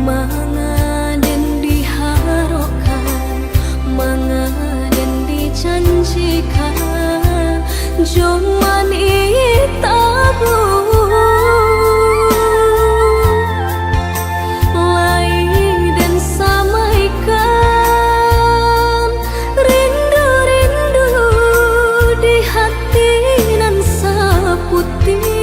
Mangaden diharapkan, mangaden dijanjikan, joman itabu laiden samaikan, rindu-rindu di hati nan saputih.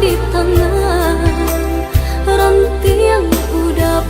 Di tangan ranting yang udah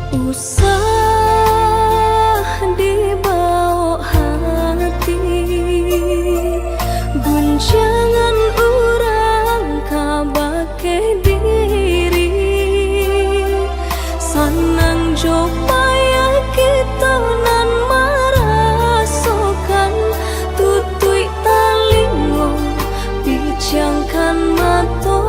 Usah dibawa hati, guncangan orang kabake diri, sanang jopaya kita nan merasakan tutui talingo bicangkan mato.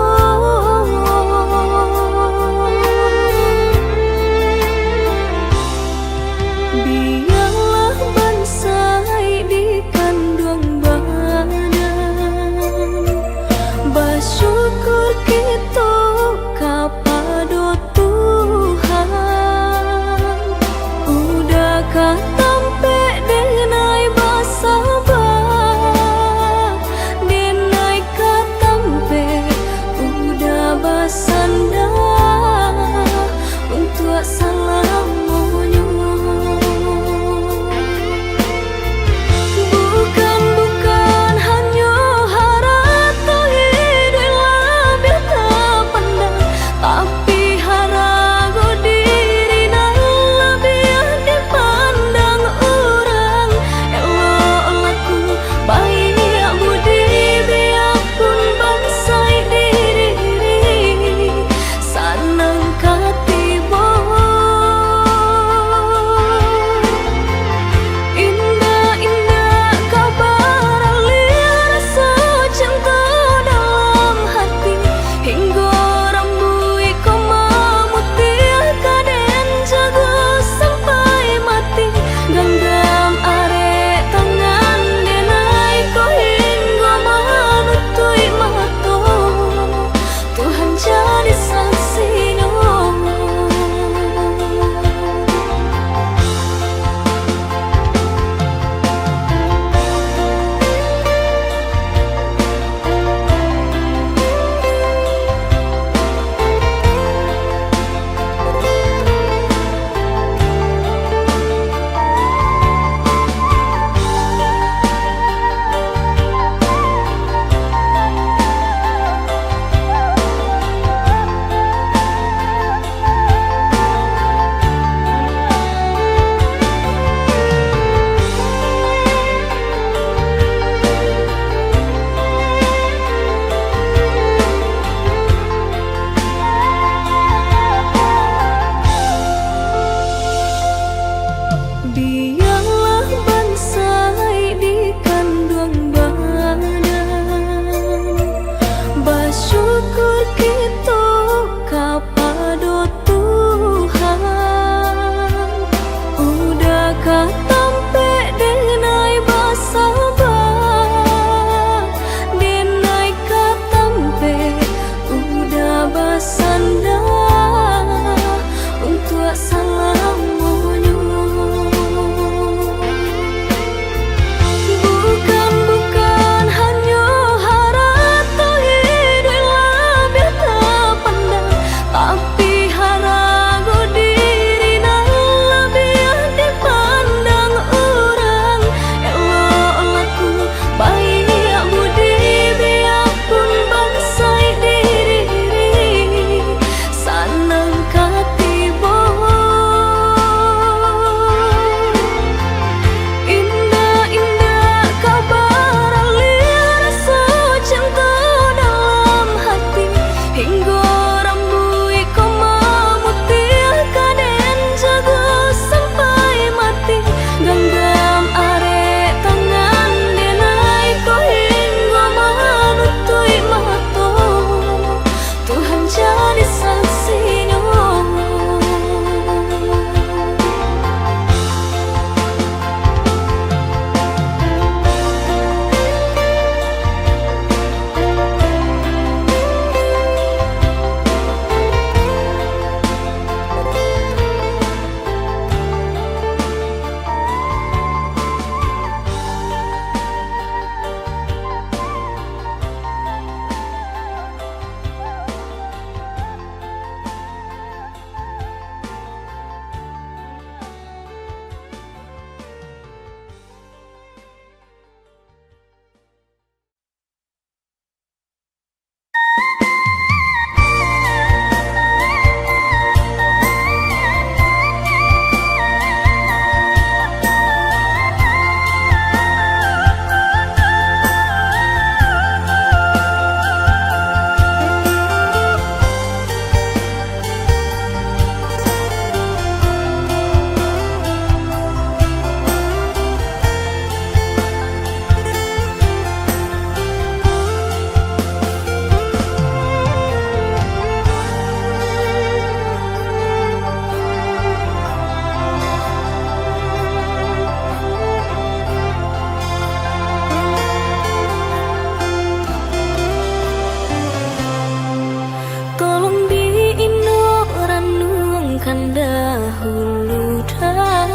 dahulu dah.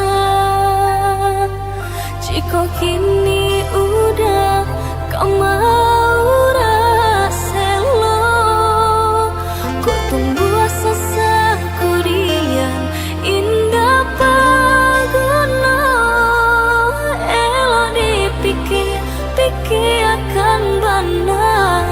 Jika kini udah kau mau raselo, ku tunggu asa sakurian indah paguna. Elo dipikir-pikir akan benar.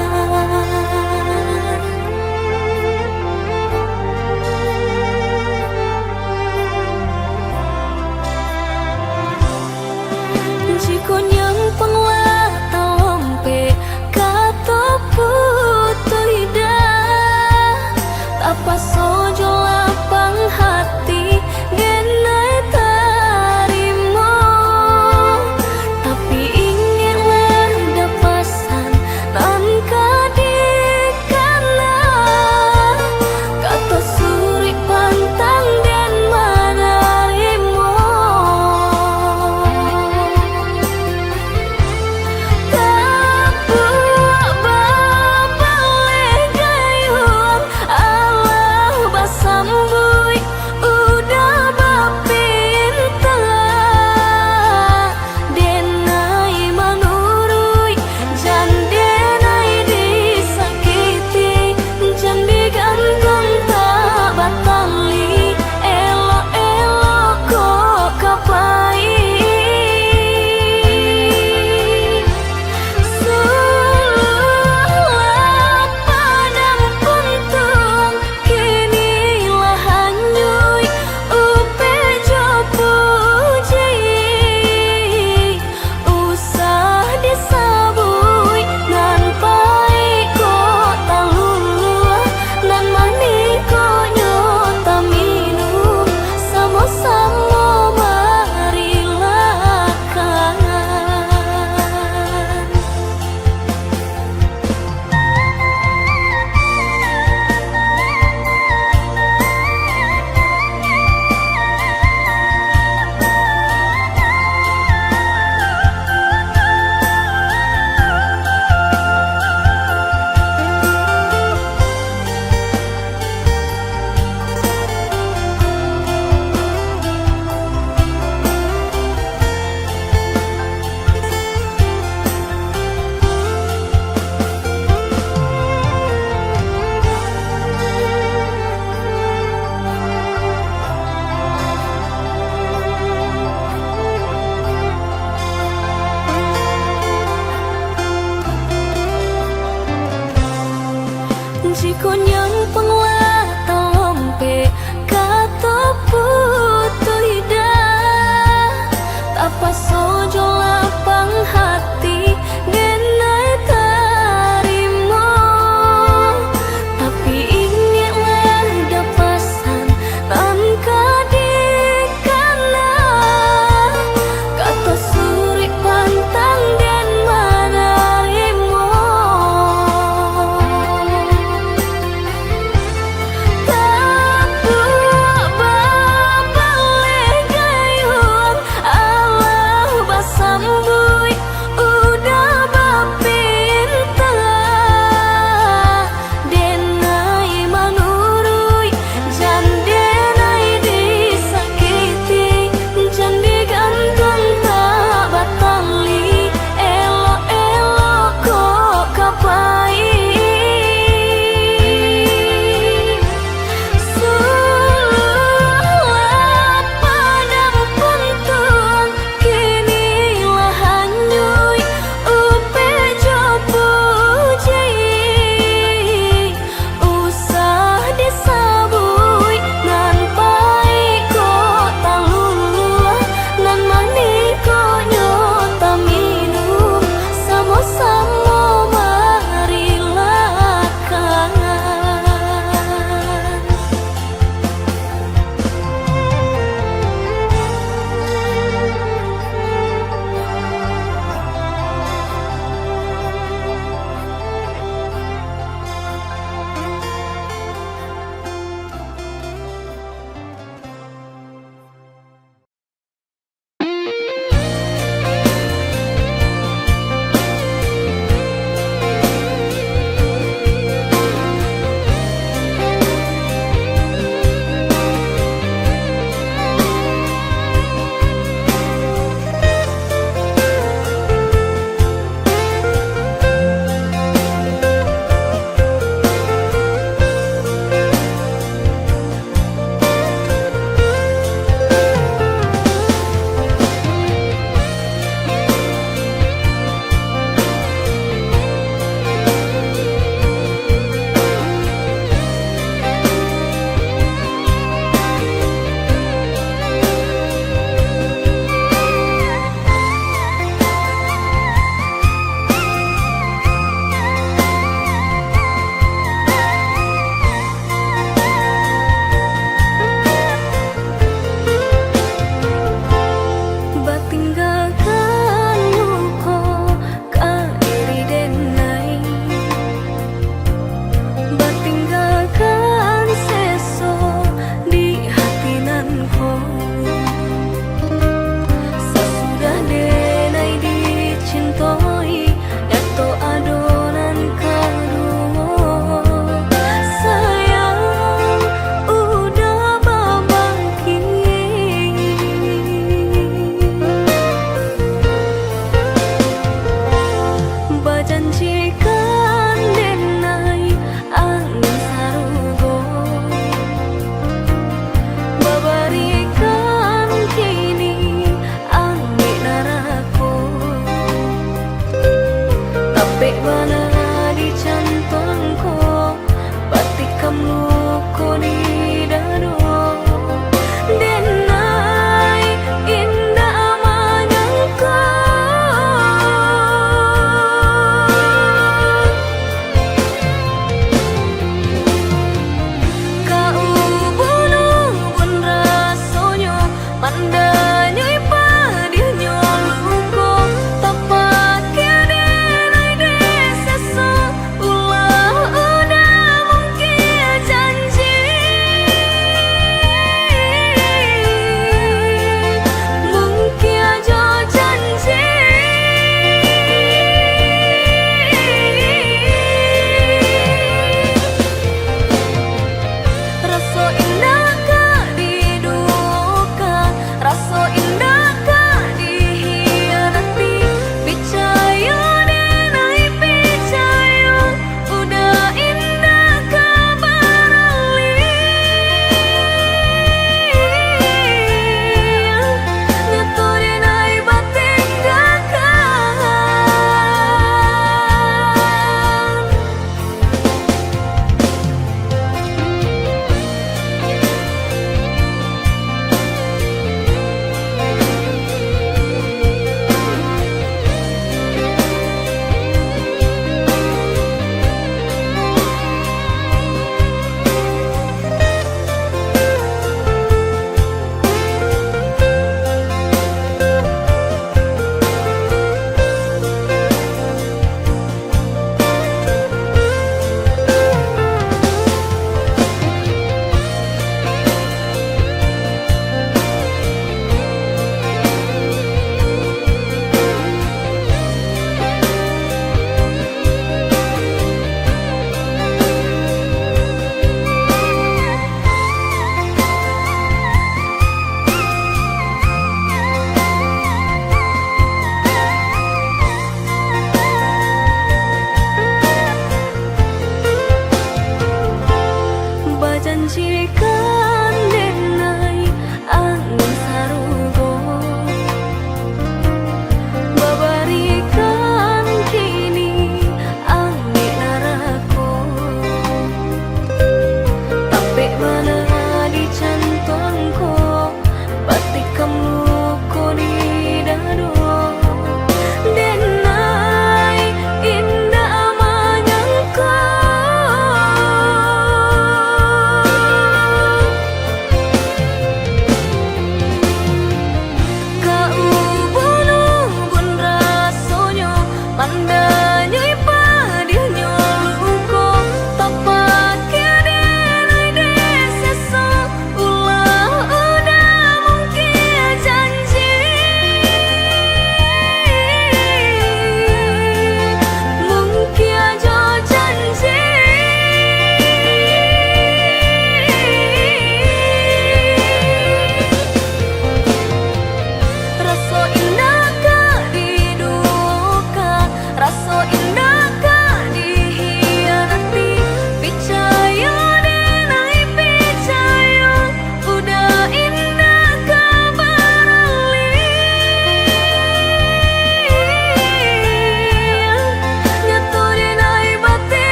Jika nyampang lah talompe Sesudah denai dicintoi Dato adonan kedua Sayang udah babangki Bajanjikan denai angin sarugo Babarikan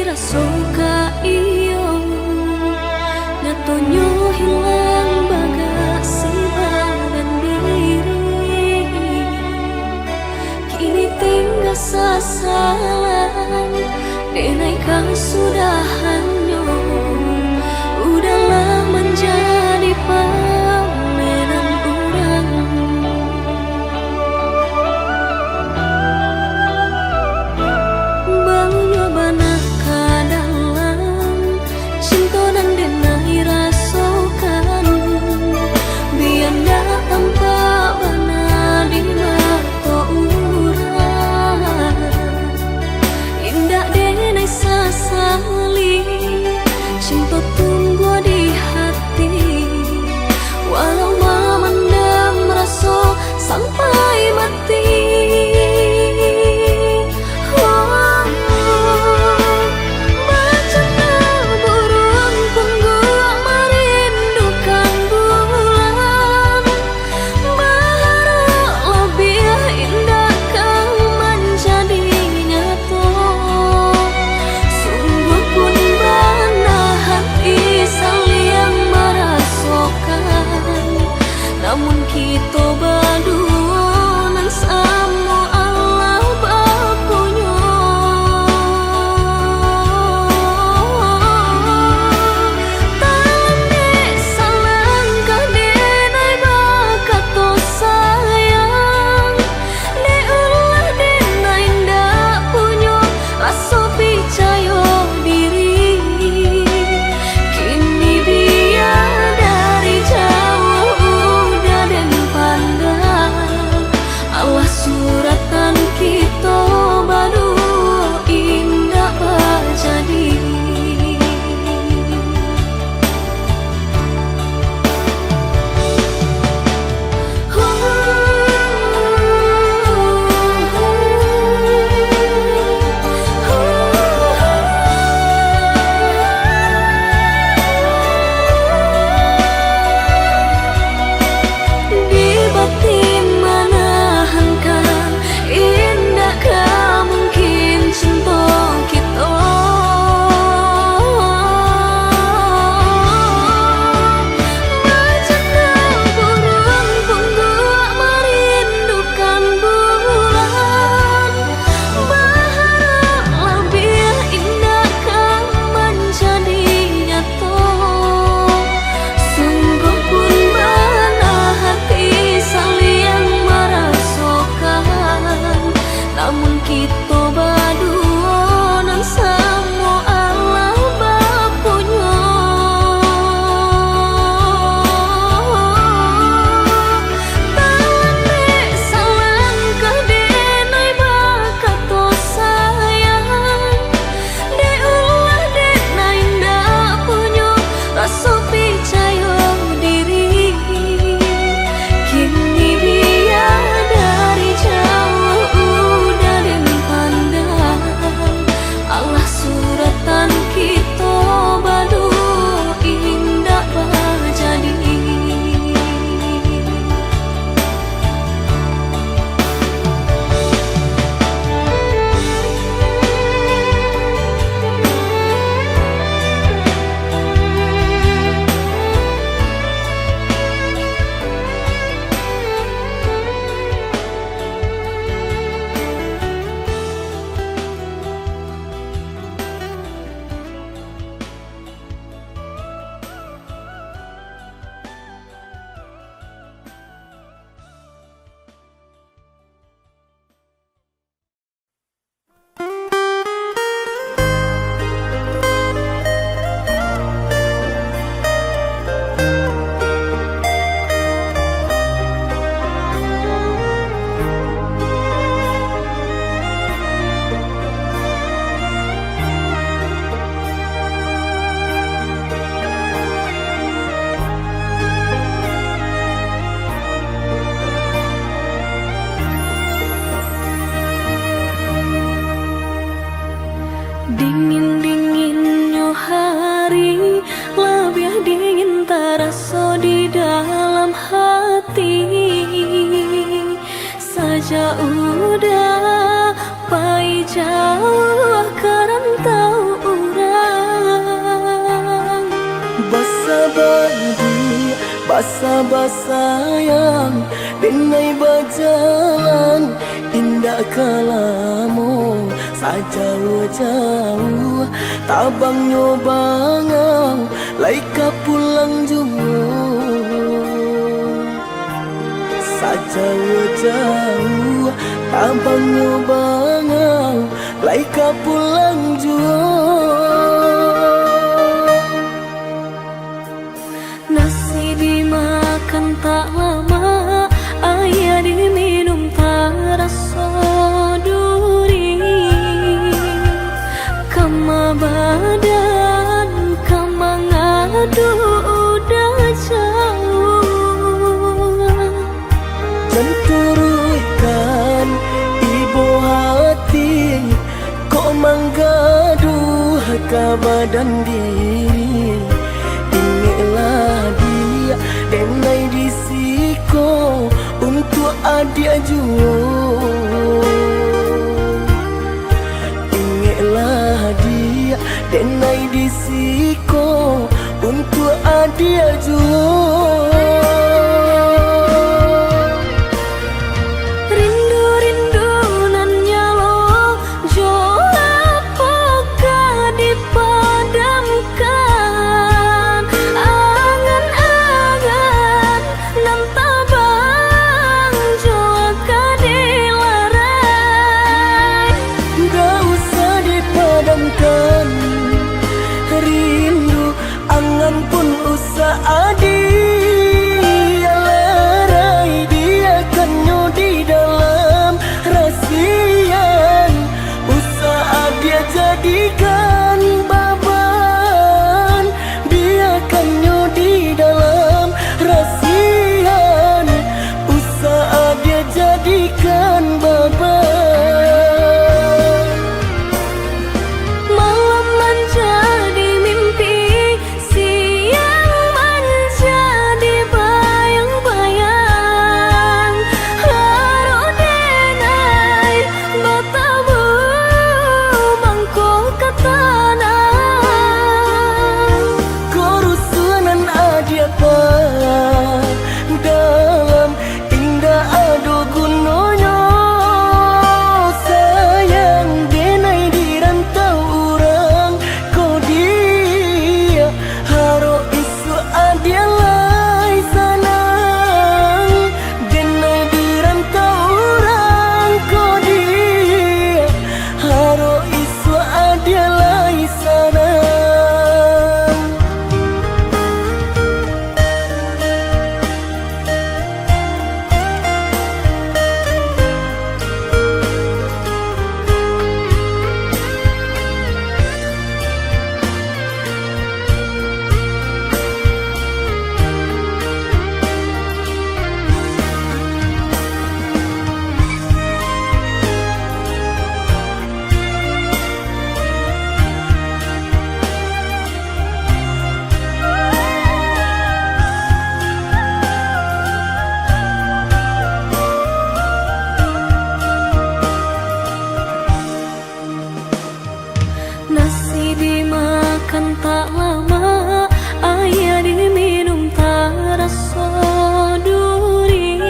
raso ka iyo nyatonyo hilang bagasi badan diri kini tinggal sasalan denai kasudahannya udahlah menjadi permainan orang balunya banah kadalam cinta dan denai rasokan biar dah tampak banah di mata orang indah denai sasali cinta tumbuh di hati walau memendam rasa sampai mati. Bercanda burung pungguk merindukan bulan berharap lebih indah kau menjadi nyata sungguh pun benar hati saling merasakan namun kita berdua nan sama Allah bapunya tandek salangkah denai bakato sayang deulah denai ndak punya rasa percaya diri kini dia dari jauh udah dan pandang Allah suratan kita baru indah jadi. Di batin menahankan indakkah mungkin cinta kita bercanda burung pungguk merindukan bulan berharap lebih indah kau menjadi nyata sungguh pun benar hati saling merasakan namun kita berdua nan sama Allah bapunya tandek salangkah denai bakato sayang deulah denai ndak punya rasa percaya diri kini dia dari jauh udah dan pandang Allah suratan kita baru indah jadi. Dingin-dinginnya hari lebih dingin terasa di dalam hati saja udah pai jauh kerantau Basa-basayang dengai berjalan indah kalamu sajauh-jauh tabang nyobangang laika pulang jauh sajauh-jauh tabang nyobangang laika pulang jauh. Nasi dimakan tak lama, air diminum tak rasa duri. Kama badan, kama ngadu udah jauh. Centurkan ibu hati, kok menggaduh ke badan diri. Ingatlah dia dengai disiko untuk adik jua. Ingatlah dia dengai disiko untuk adik jua. Rindu angan pun usah adi lerai dia kanyo di dalam rasian usah dia jadikan baban dia kanyo di dalam rasian usah dia jadikan baban. Dalam indah ado gunanya sayang denai di rantau orang kau dia haro isu adia lai sanang denai di rantau orang kau dia haro isu adia lai sanang. Nasi dimakan tak lama, air diminum tak rasa duri.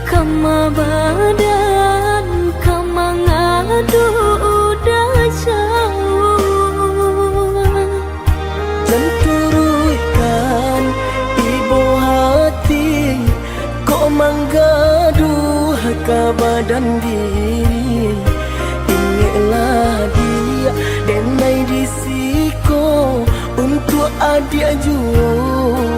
Kama badan, kama ngadu udah jauh. Centurkan ibu hati, kok menggaduh ke badan diri. Ingatlah dia denai disiko untuk adik jua.